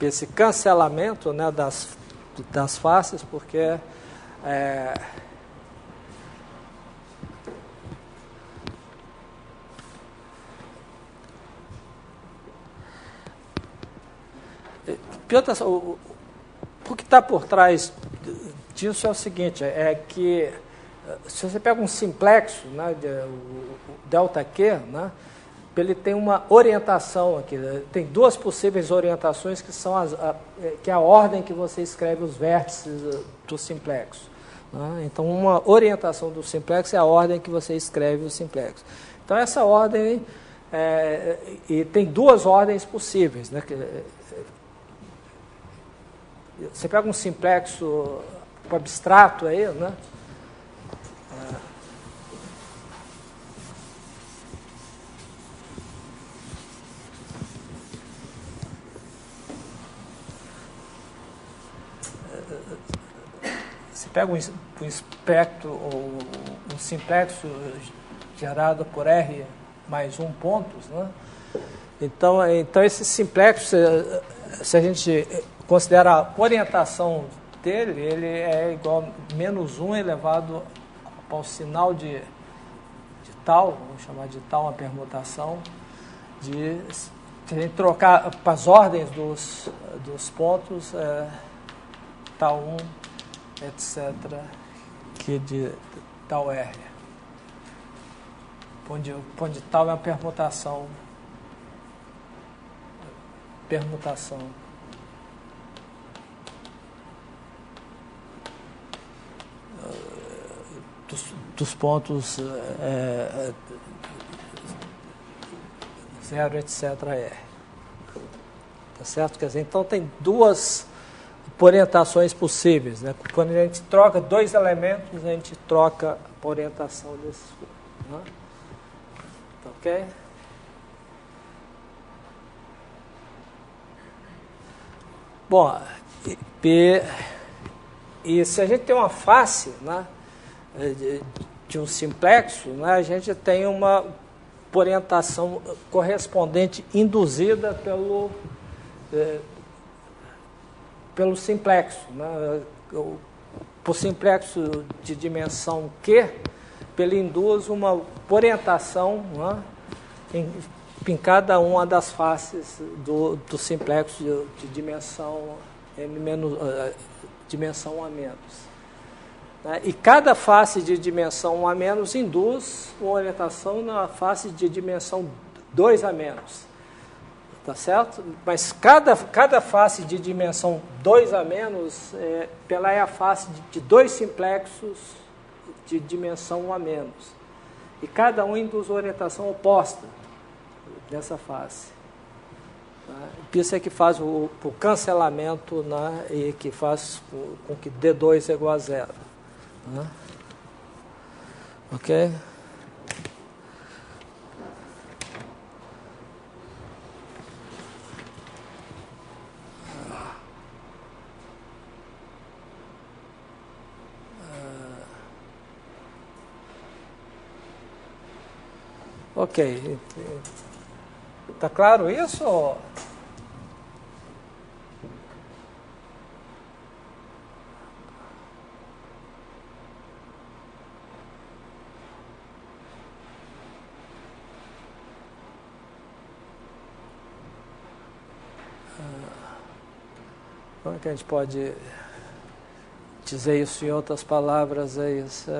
esse cancelamento, né, das faces, porque o que está por trás disso é o seguinte, é que se você pega um simplexo, né, o delta Q, né, ele tem uma orientação aqui, tem duas possíveis orientações que são que é a ordem que você escreve os vértices do simplexo. Né? Então, uma orientação do simplexo é a ordem que você escreve o simplexo. Então, essa ordem, e tem duas ordens possíveis. Né? Você pega um simplexo abstrato aí, né? Você pega um espectro, ou um simplexo gerado por R mais 1 pontos, né? Então esse simplexo, se a gente considera a orientação dele, ele é igual a menos 1 elevado ao sinal de tal, vamos chamar de tal uma permutação, de se a gente trocar para as ordens dos pontos, tal 1, etc., que de tal R. Onde tal é uma permutação dos pontos 0, etc. R. Tá certo? Quer dizer, então tem duas orientações possíveis, né? Quando a gente troca dois elementos, a gente troca a orientação desses. Né? Tá ok? Bom, e se a gente tem uma face, né, de um simplexo, né, a gente tem uma orientação correspondente induzida pelo simplexo. Né? Por simplexo de dimensão Q, ele induz uma orientação, né, em cada uma das faces do simplexo de dimensão dimensão 1 a menos. Né? E cada face de dimensão 1 a menos induz uma orientação na face de dimensão 2 a menos. Tá certo? Mas cada face de dimensão 2 a menos, ela é a face de dois simplexos de dimensão 1 a menos. E cada um induz orientação oposta dessa face. Tá? Isso é que faz o cancelamento, né, e que faz com que D2 é igual a 0. Né? Ok? Ok. Está claro isso? Como é que a gente pode dizer isso em outras palavras? É isso.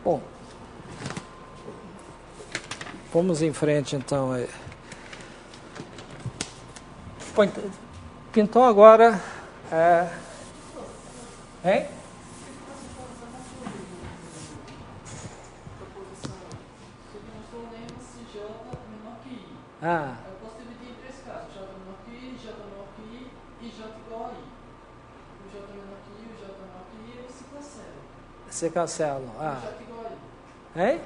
Bom, vamos em frente então. Pintou agora. Hein? Ah. Eu posso dividir em três casos: J menor que I, J menor que I e J igual a I. O J menor que I, o J menor que I, eles se cancelam. Se cancelam. O J igual a I. Hein?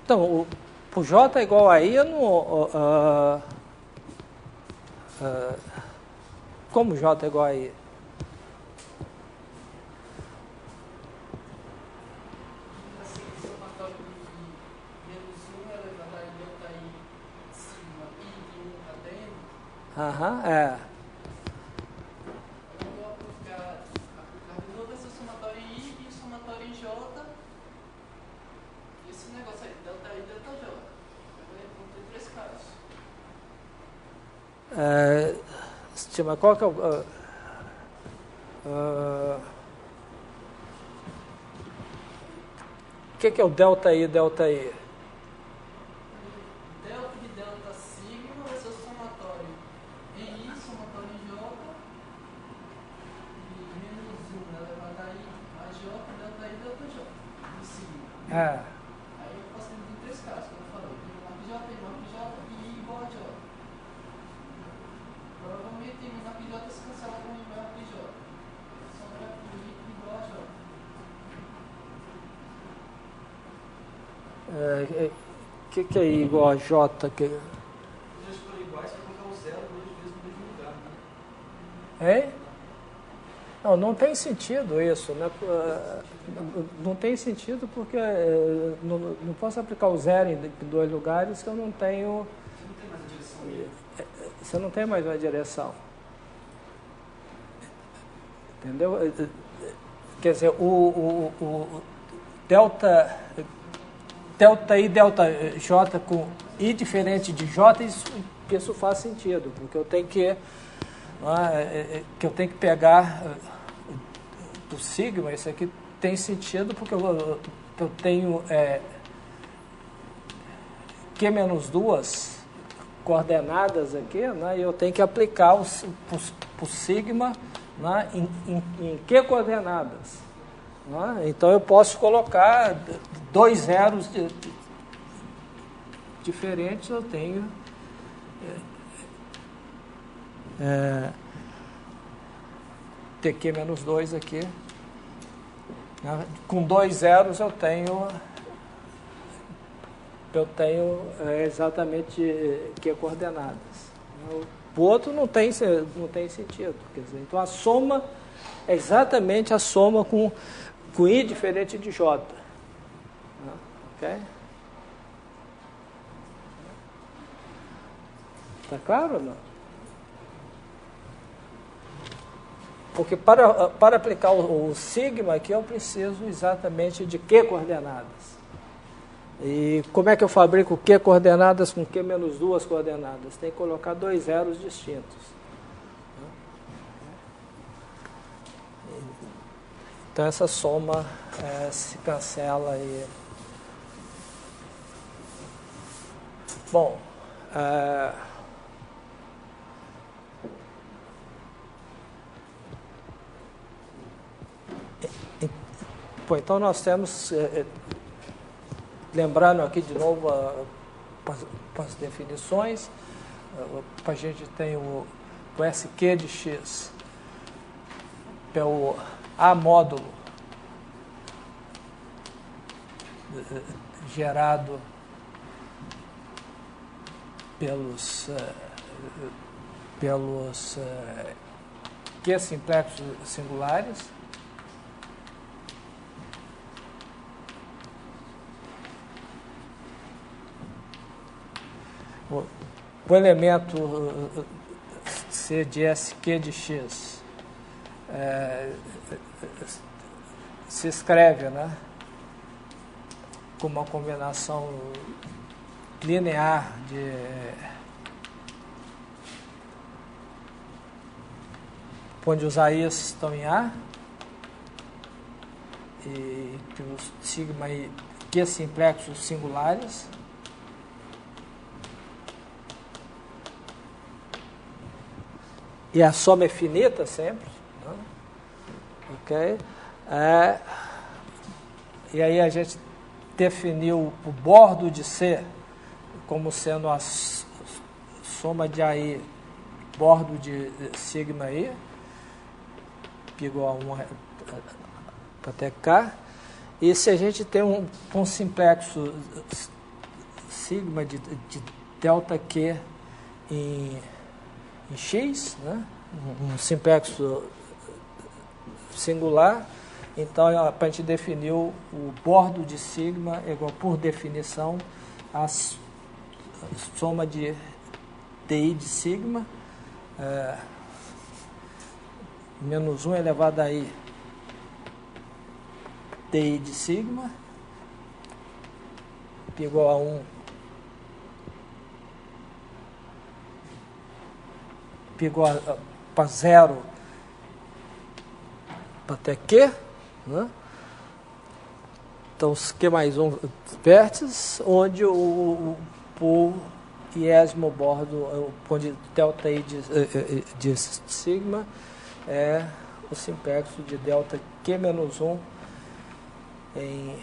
Então, o J igual a I, eu não... como J igual a I? Somatório de menos 1 elevado a I delta I sigma I de 1 até N. Aham, Eu vou aplicar de novo esse somatório em I e o somatório em J. E esse negócio aí, delta I e delta J. Vou ter três casos. Estima, qual que é o... o que é o delta I, delta I? Delta de delta sigma vai ser o somatório em I, somatório em J, e menos 1 elevado a I mais J, delta I, delta J, de sigma. Aí eu posso ter em três casos, como eu falei, menor que J, menor que J e I igual a J. Provavelmente menor que J se cancela com I maior que J. Sobra I igual a J. que é I igual a J? Se eles forem iguais, você vai colocar o zero duas vezes no mesmo lugar, né? Hein? Não tem sentido isso, né? Não tem sentido porque não posso aplicar o zero em dois lugares que eu não tenho. Você não tem mais uma direção. Entendeu? Quer dizer, o delta I, delta J com I diferente de J, isso faz sentido, porque eu tenho que pegar do sigma, isso aqui tem sentido, porque eu tenho Q menos 2 coordenadas aqui, né, e eu tenho que aplicar o sigma, né, em Q coordenadas. Né? Então eu posso colocar dois zeros diferentes, eu tenho TQ menos 2 aqui. Né? Com dois zeros eu tenho exatamente Q coordenadas. O outro não tem sentido. Quer dizer, então a soma é exatamente a soma com I diferente de J. Ok? Está claro ou não? Porque para aplicar o sigma aqui eu preciso exatamente de Q coordenadas. E como é que eu fabrico Q coordenadas com Q menos 2 coordenadas? Tem que colocar dois zeros distintos. Então essa soma se cancela e... Bom, então nós temos, lembrando aqui de novo as definições, a gente tem o SQ de X pelo A módulo gerado pelos Q simplexos singulares, o elemento C de SQ de X se escreve, né, como uma combinação linear onde os AIs estão em A e os sigma e Q simplexos singulares. E a soma é finita sempre. Né? Ok? E aí a gente definiu o bordo de C como sendo a soma de AI, bordo de sigma I, igual a 1 até K. E se a gente tem um simplexo sigma de delta Q em X, né? Um simplexo singular, então para a gente definir o bordo de sigma é igual, por definição, a soma de DI de sigma, menos 1 elevado a I DI de sigma, igual a 1 igual para 0 até Q, né? Então, Q mais 1 vértices, onde o iésimo bordo, onde delta I de sigma é o simplexo de delta Q menos 1 em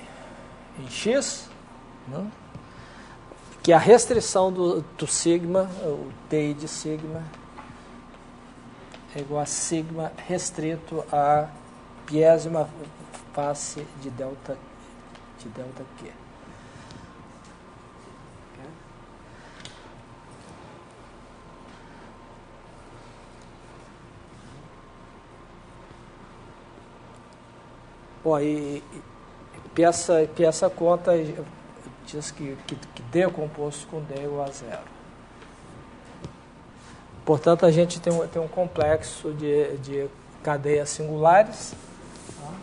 X, né? Que a restrição do sigma, o DI de sigma, é igual a sigma restrito a piésima face de delta Q. Bom, e essa conta diz que D composto com D é igual a zero. Portanto, a gente tem um complexo de cadeias singulares. Tá?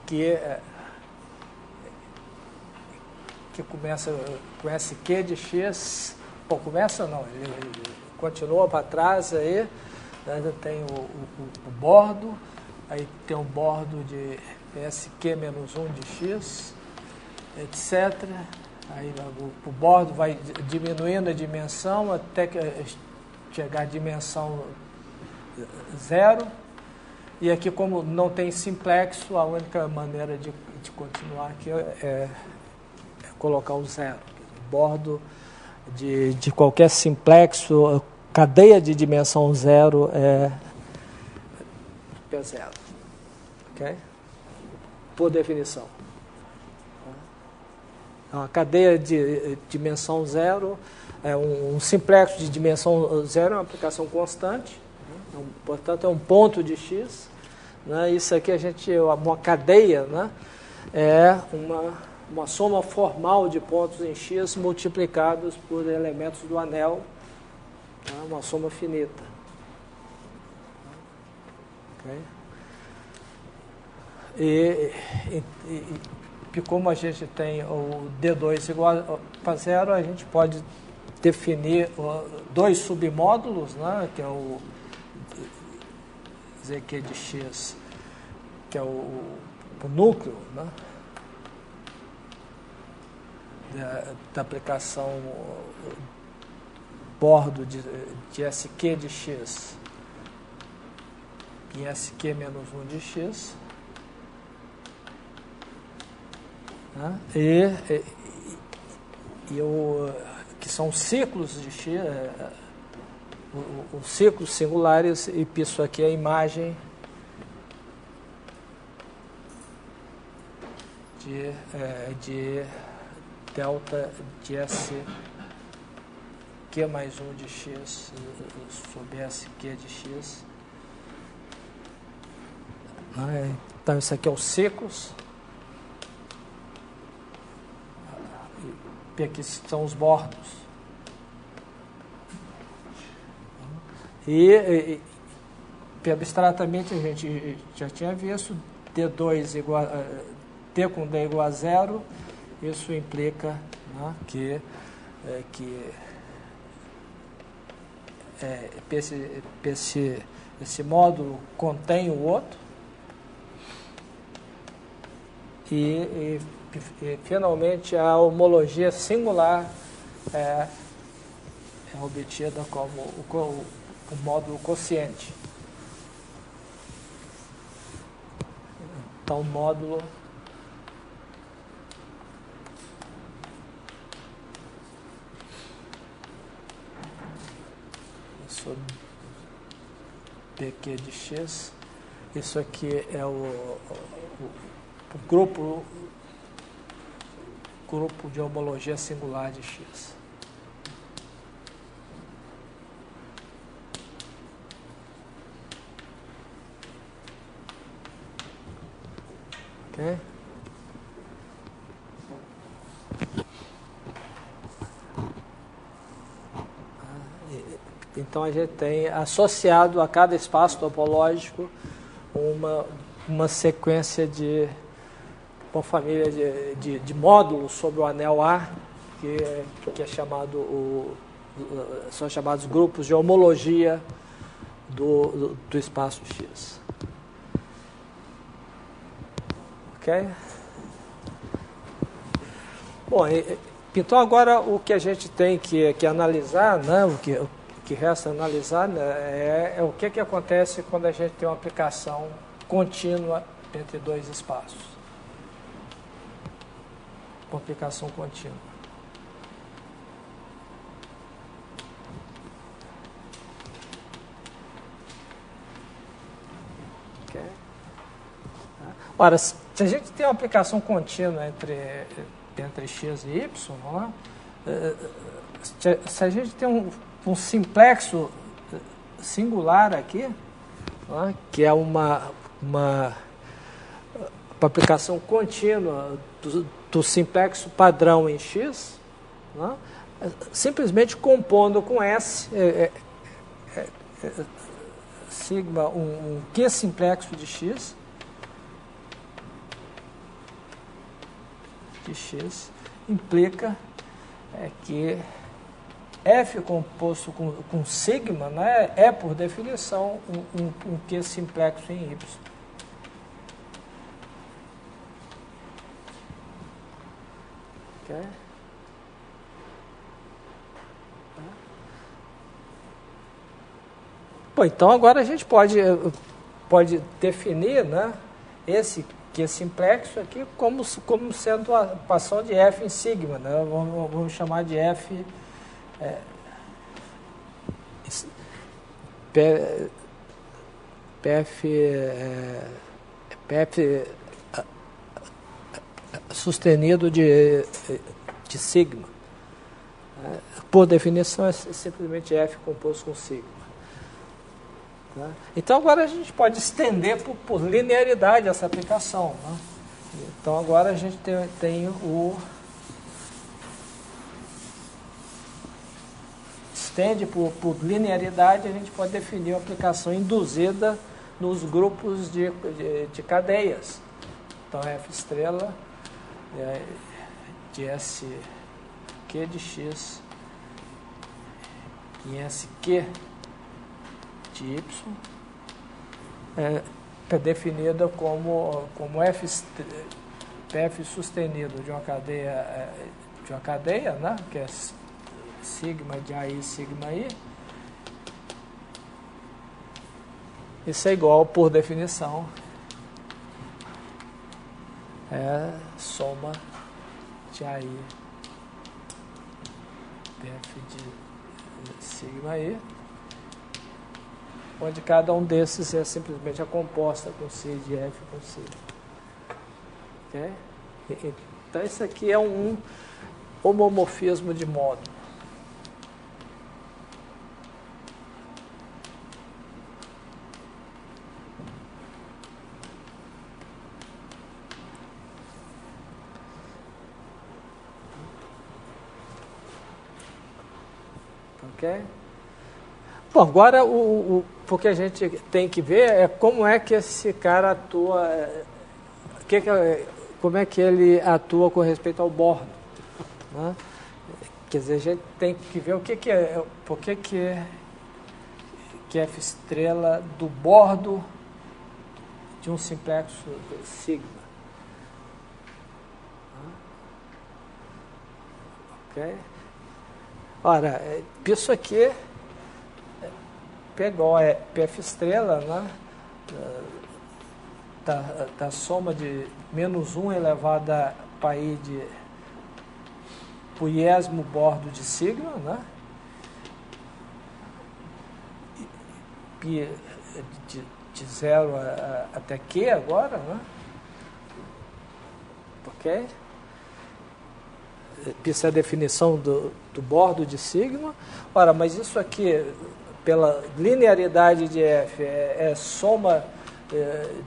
Que começa com SQ de X. Bom, começa não, ele continua para trás aí, né, tem o bordo, aí tem o bordo de SQ menos 1 de X, etc. Aí o bordo vai diminuindo a dimensão até que chegar à dimensão 0. E aqui, como não tem simplexo, a única maneira de continuar aqui é colocar o zero. O bordo de qualquer simplexo, cadeia de dimensão 0 é P0. Ok? Por definição. Então, a cadeia de dimensão 0 é um simplexo de dimensão 0 é uma aplicação constante. Então, portanto, é um ponto de X. Né? Isso aqui uma cadeia, né? É uma soma formal de pontos em X multiplicados por elementos do anel, tá? Uma soma finita. Okay? E como a gente tem o D2 igual a 0, a gente pode definir dois submódulos, né? Que é o ZQ de X, que é o núcleo, né? Da aplicação bordo de SQ de X em SQ menos 1 de X, né? Que são ciclos de X, os ciclos singulares, e isso aqui é a imagem de delta de SQ mais 1 de X sobre SQ de X. Então, isso aqui é os ciclos. E aqui são os bordos. E abstratamente, a gente já tinha visto D2 igual T com D igual a 0. Isso implica, né, que esse módulo contém o outro. E finalmente, a homologia singular é obtida como o módulo quociente. Então, o módulo sobre PQ de X. Isso aqui é o grupo de homologia singular de X. Ok? Então, a gente tem associado a cada espaço topológico uma sequência uma família de módulos sobre o anel A, que é chamado são chamados grupos de homologia do espaço X. Ok? Bom, então agora o que a gente tem que analisar, né, o que resta analisar, né, é o que acontece quando a gente tem uma aplicação contínua entre dois espaços. Uma aplicação contínua. Okay. Ora, se a gente tem uma aplicação contínua entre X e Y, né, se a gente tem um simplexo singular aqui, né, que é uma aplicação contínua do simplexo padrão em X, né, simplesmente compondo com S, sigma, um Q simplexo de X, implica que F composto com sigma, né, é, por definição, um Q simplexo em Y. Okay. Bom, então agora a gente pode definir, né, esse Q simplexo aqui como sendo a equação de F em sigma, né? Vamos chamar de F PF sustenido de sigma. Por definição é simplesmente F composto com sigma. Tá? Então agora a gente pode estender por linearidade essa aplicação. Né? Então agora a gente tem o... Estende por linearidade, a gente pode definir uma aplicação induzida nos grupos de cadeias. Então F estrela de SQ de X em SQ de Y é definida como F sustenido de uma cadeia, né, que é sigma de AI, sigma I. Isso é igual, por definição, soma de AI PF de sigma I, onde cada um desses é simplesmente a composta com C de F com C. Okay? Então isso aqui é um homomorfismo de módulo. Okay? Bom, agora o que a gente tem que ver é como é que esse cara atua, como é que ele atua com respeito ao bordo. Né? Quer dizer, a gente tem que ver por que F estrela do bordo de um simplexo sigma. Ok? Ora, isso aqui pegou PF estrela, né, da soma de menos 1 elevado a πi de πiésimo bordo de sigma, né, pi de 0 até Q agora, né, ok? Isso é a definição do bordo de sigma. Ora, mas isso aqui, pela linearidade de F, é soma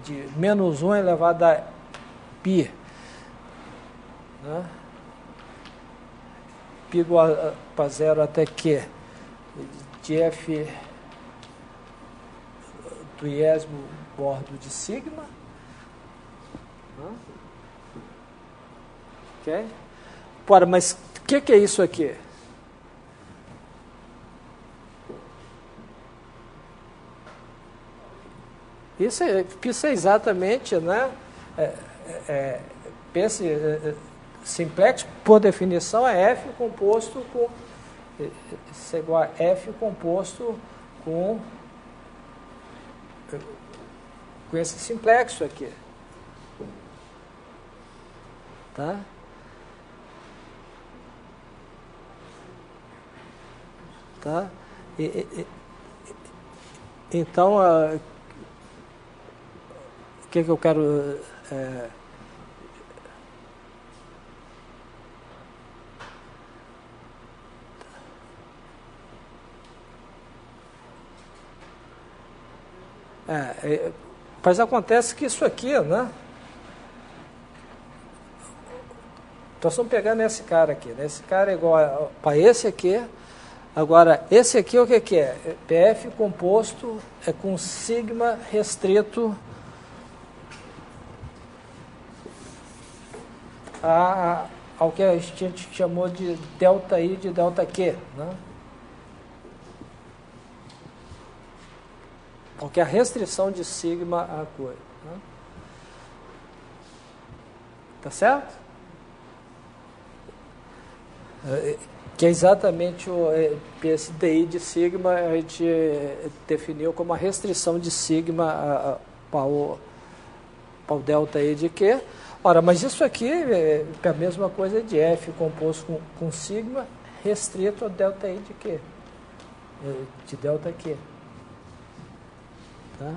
de menos 1 elevado a π. Né? Π igual para 0 até Q, de F do iésimo bordo de sigma. Né? Ok? Ora, mas o que é isso aqui? Isso é exatamente, né? Pense, simplex, por definição, é F composto com... Isso é igual a F composto com esse simplexo aqui. Tá? Tá? Então, o que eu quero... Mas acontece que isso aqui, né? Nós estamos pegando esse cara aqui, né? Esse cara é igual para esse aqui. Agora, esse aqui o que é? PF composto é com sigma restrito ao que a gente chamou de delta I de delta Q, né? Porque a restrição de sigma à coisa, né? Tá certo? Que é exatamente esse DI de sigma, a gente definiu como a restrição de sigma para o delta I de Q. Ora, mas isso aqui é a mesma coisa de F composto com sigma restrito ao delta I de Q, de delta Q. Tá?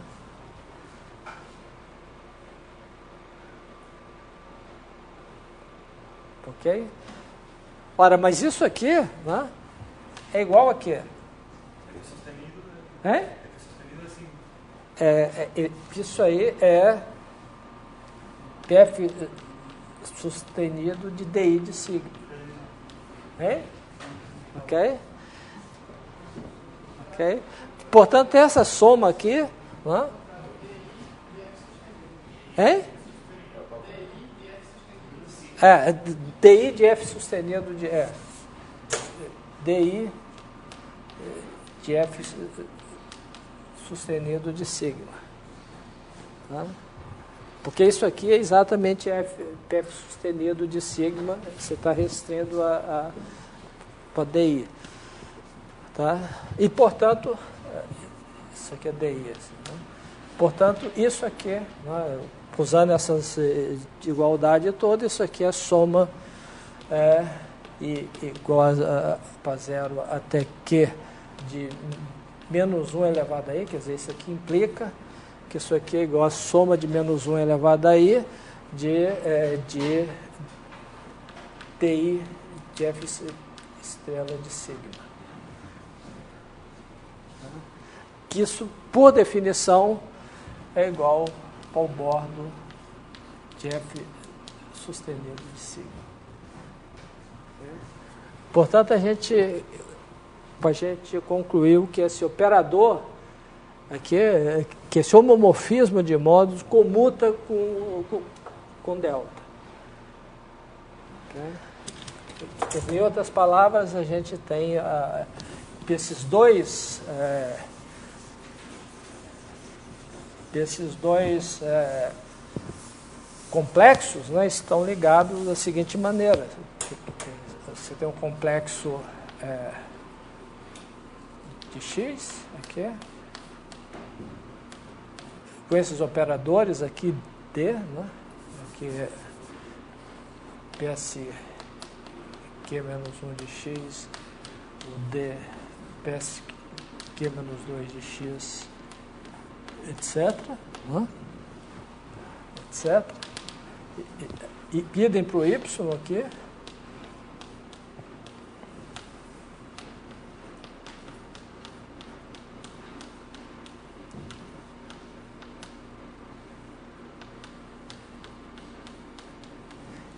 Ok? Ora, mas isso aqui, né, é igual a quê? Isso aí é PF sustenido de DI de sigma. Ok? Ok? Portanto, essa soma aqui, né? DI de F sustenido de DI de F sustenido de sigma. Tá? Porque isso aqui é exatamente F sustenido de sigma, você está restringindo para DI. Tá? E, portanto, isso aqui é DI. Assim, né? Portanto, isso aqui, né, usando essas igualdade toda, isso aqui é soma igual para zero até Q de menos 1 elevado a I, quer dizer, isso aqui implica que isso aqui é igual a soma de menos 1 elevado a I de TI de F estrela de sigma. Que isso, por definição, é igual ao bordo de F sustenido de sigma. Portanto, a gente concluiu que esse operador aqui, que esse homomorfismo de módulos comuta com delta. Okay? Em outras palavras, a gente tem esses dois complexos, né, estão ligados da seguinte maneira. Você tem um complexo de X, aqui, com esses operadores aqui, D, né, aqui é PS Q menos 1 de X, o D, PS Q menos 2 de X, etc. Né? Etc. E idem para o Y aqui.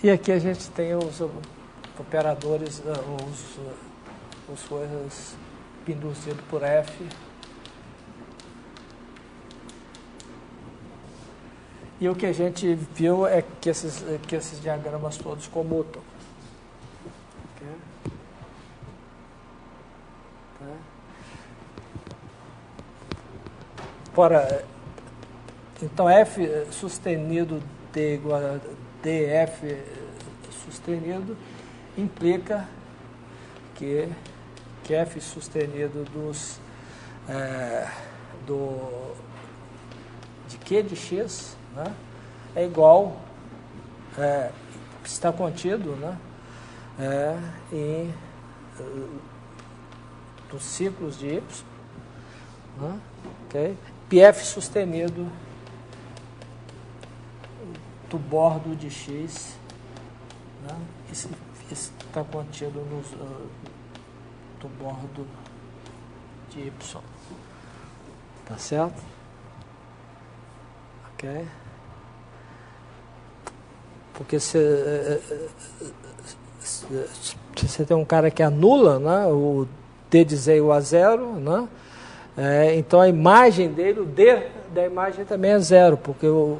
E aqui a gente tem os operadores, os coisas induzidos por F. E o que a gente viu é que esses diagramas todos comutam. Okay? Tá? Ora, então F sustenido D igual a DF sustenido implica que F sustenido de Q de X, né, é igual, está contido, né, em dos ciclos de Y, né, okay? PF sustenido do bordo de X, né, isso está contido do bordo de Y. Tá certo? Ok? Porque se você tem um cara que anula, né, o D de Z igual a zero, né, então a imagem dele, o D da imagem também é zero, porque o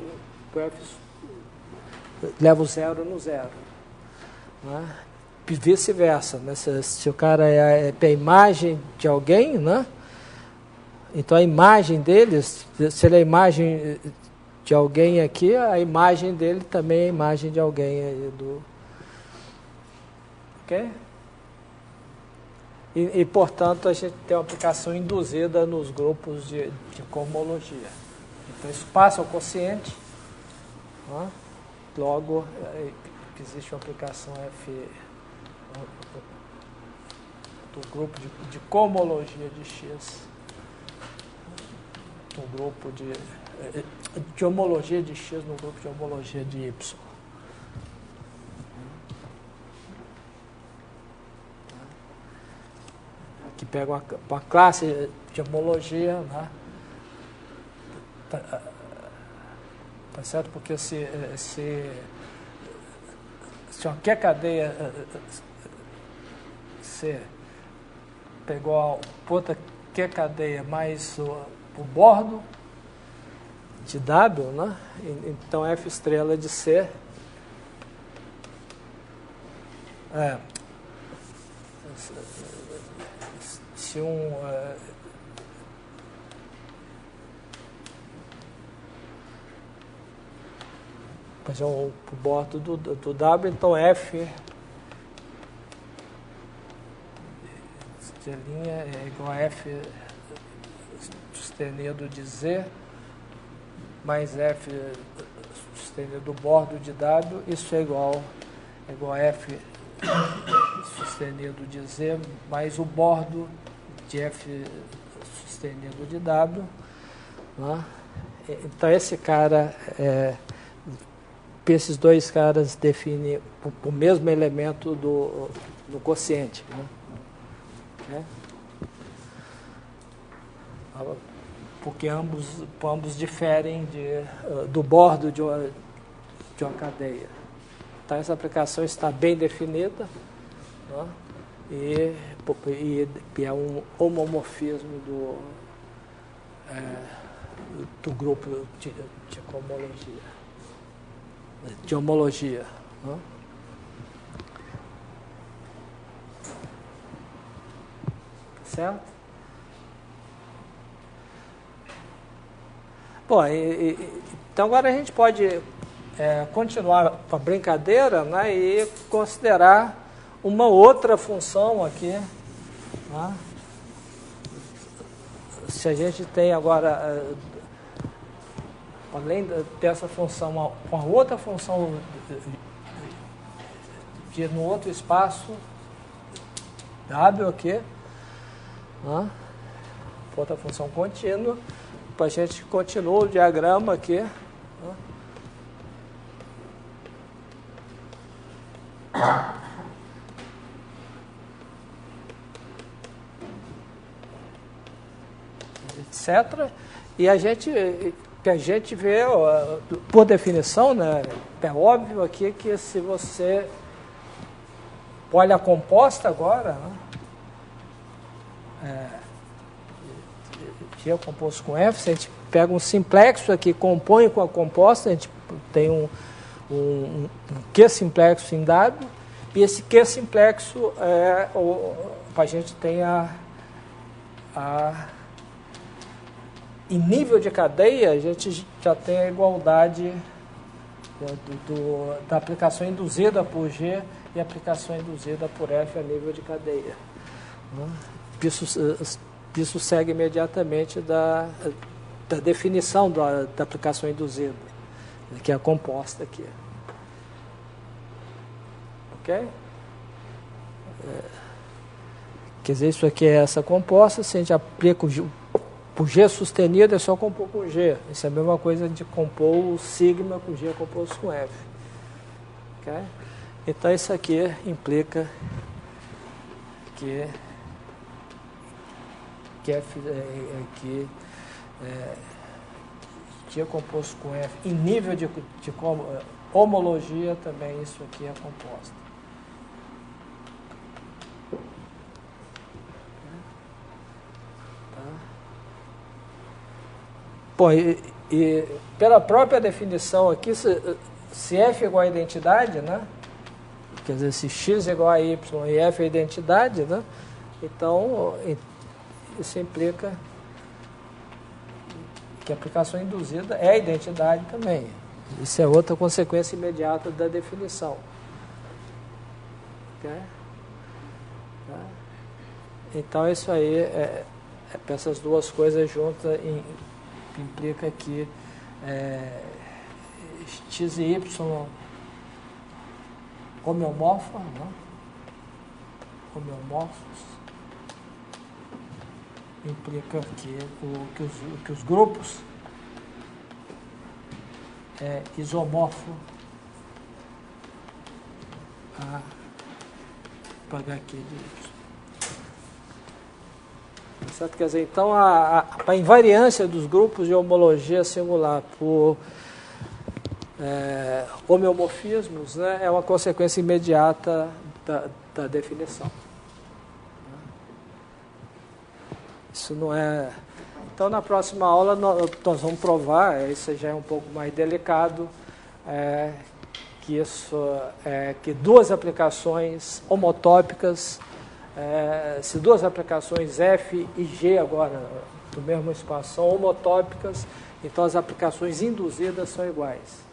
F leva o zero no zero. Né, e vice-versa. Né, se o cara é a imagem de alguém, né, então a imagem dele, se ele é a imagem de alguém aqui, a imagem dele também é a imagem de alguém aí do... Ok? E, portanto, a gente tem uma aplicação induzida nos grupos de cohomologia. Então, isso passa ao quociente, né? Logo, existe uma aplicação F do grupo de cohomologia de X, no grupo de homologia de X no grupo de homologia de Y. Que pega uma classe de homologia, né? Tá certo? Porque se qualquer cadeia C pegou a ponta que cadeia mais o bordo de W, né? Então F estrela de C se o bordo do W, então F estrelinha é igual a F sustenido de Z mais F sustenido do bordo de W, isso é igual a F sustenido de Z mais o bordo de F sustenido de W. Né? Então esse cara, esses dois caras definem o mesmo elemento do quociente. Né? Porque ambos diferem do bordo de uma cadeia. Então essa aplicação está bem definida, né? e é um homomorfismo do grupo de cohomologia, de homologia. Né? Certo? Bom, então agora a gente pode continuar com a brincadeira, né, e considerar uma outra função aqui. Né? Se a gente tem agora, além dessa função, uma outra função no outro espaço, W aqui, né? Outra função contínua, a gente continua o diagrama aqui. Né? Etc. E a gente vê, por definição, né, é óbvio aqui que se você olha a composta agora, né, G é composto com F, se a gente pega um simplexo aqui, compõe com a composta, a gente tem um Q simplexo em W, e esse Q simplexo a gente tem em nível de cadeia, a gente já tem a igualdade da aplicação induzida por G e a aplicação induzida por F a nível de cadeia. Isso segue imediatamente da definição da aplicação induzida, que é a composta aqui. Ok? Quer dizer, isso aqui é essa composta, se a gente aplica o G sustenido, é só compor com G. Isso é a mesma coisa de compor o sigma com G composto com F. Okay? Então, isso aqui implica que F T é composto com F. Em nível de homologia também isso aqui é composto. Tá? Bom, e pela própria definição aqui, se F é igual a identidade, né? Quer dizer, se X é igual a Y e F é identidade, né? Então, isso implica que a aplicação induzida é identidade também. Isso é outra consequência imediata da definição. Okay? Tá? Então, isso aí, essas duas coisas juntas implica que X e Y homeomorfos, né? Homeomorfos implica que os grupos isomorfo a HQ de Y. Certo? Quer dizer, então a invariância dos grupos de homologia singular por homeomorfismos, né, é uma consequência imediata da definição. Isso não é... Então, na próxima aula, nós vamos provar, isso já é um pouco mais delicado, que duas aplicações homotópicas, se duas aplicações F e G agora, do mesmo espaço, são homotópicas, então as aplicações induzidas são iguais.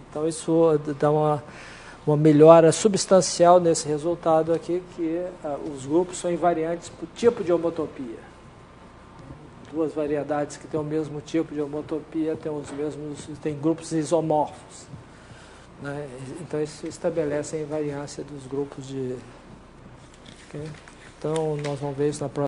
Então, isso dá uma melhora substancial nesse resultado aqui, que os grupos são invariantes por tipo de homotopia. Duas variedades que têm o mesmo tipo de homotopia têm grupos isomorfos. Né? Então, isso estabelece a invariância dos grupos de... Okay? Então, nós vamos ver isso na próxima.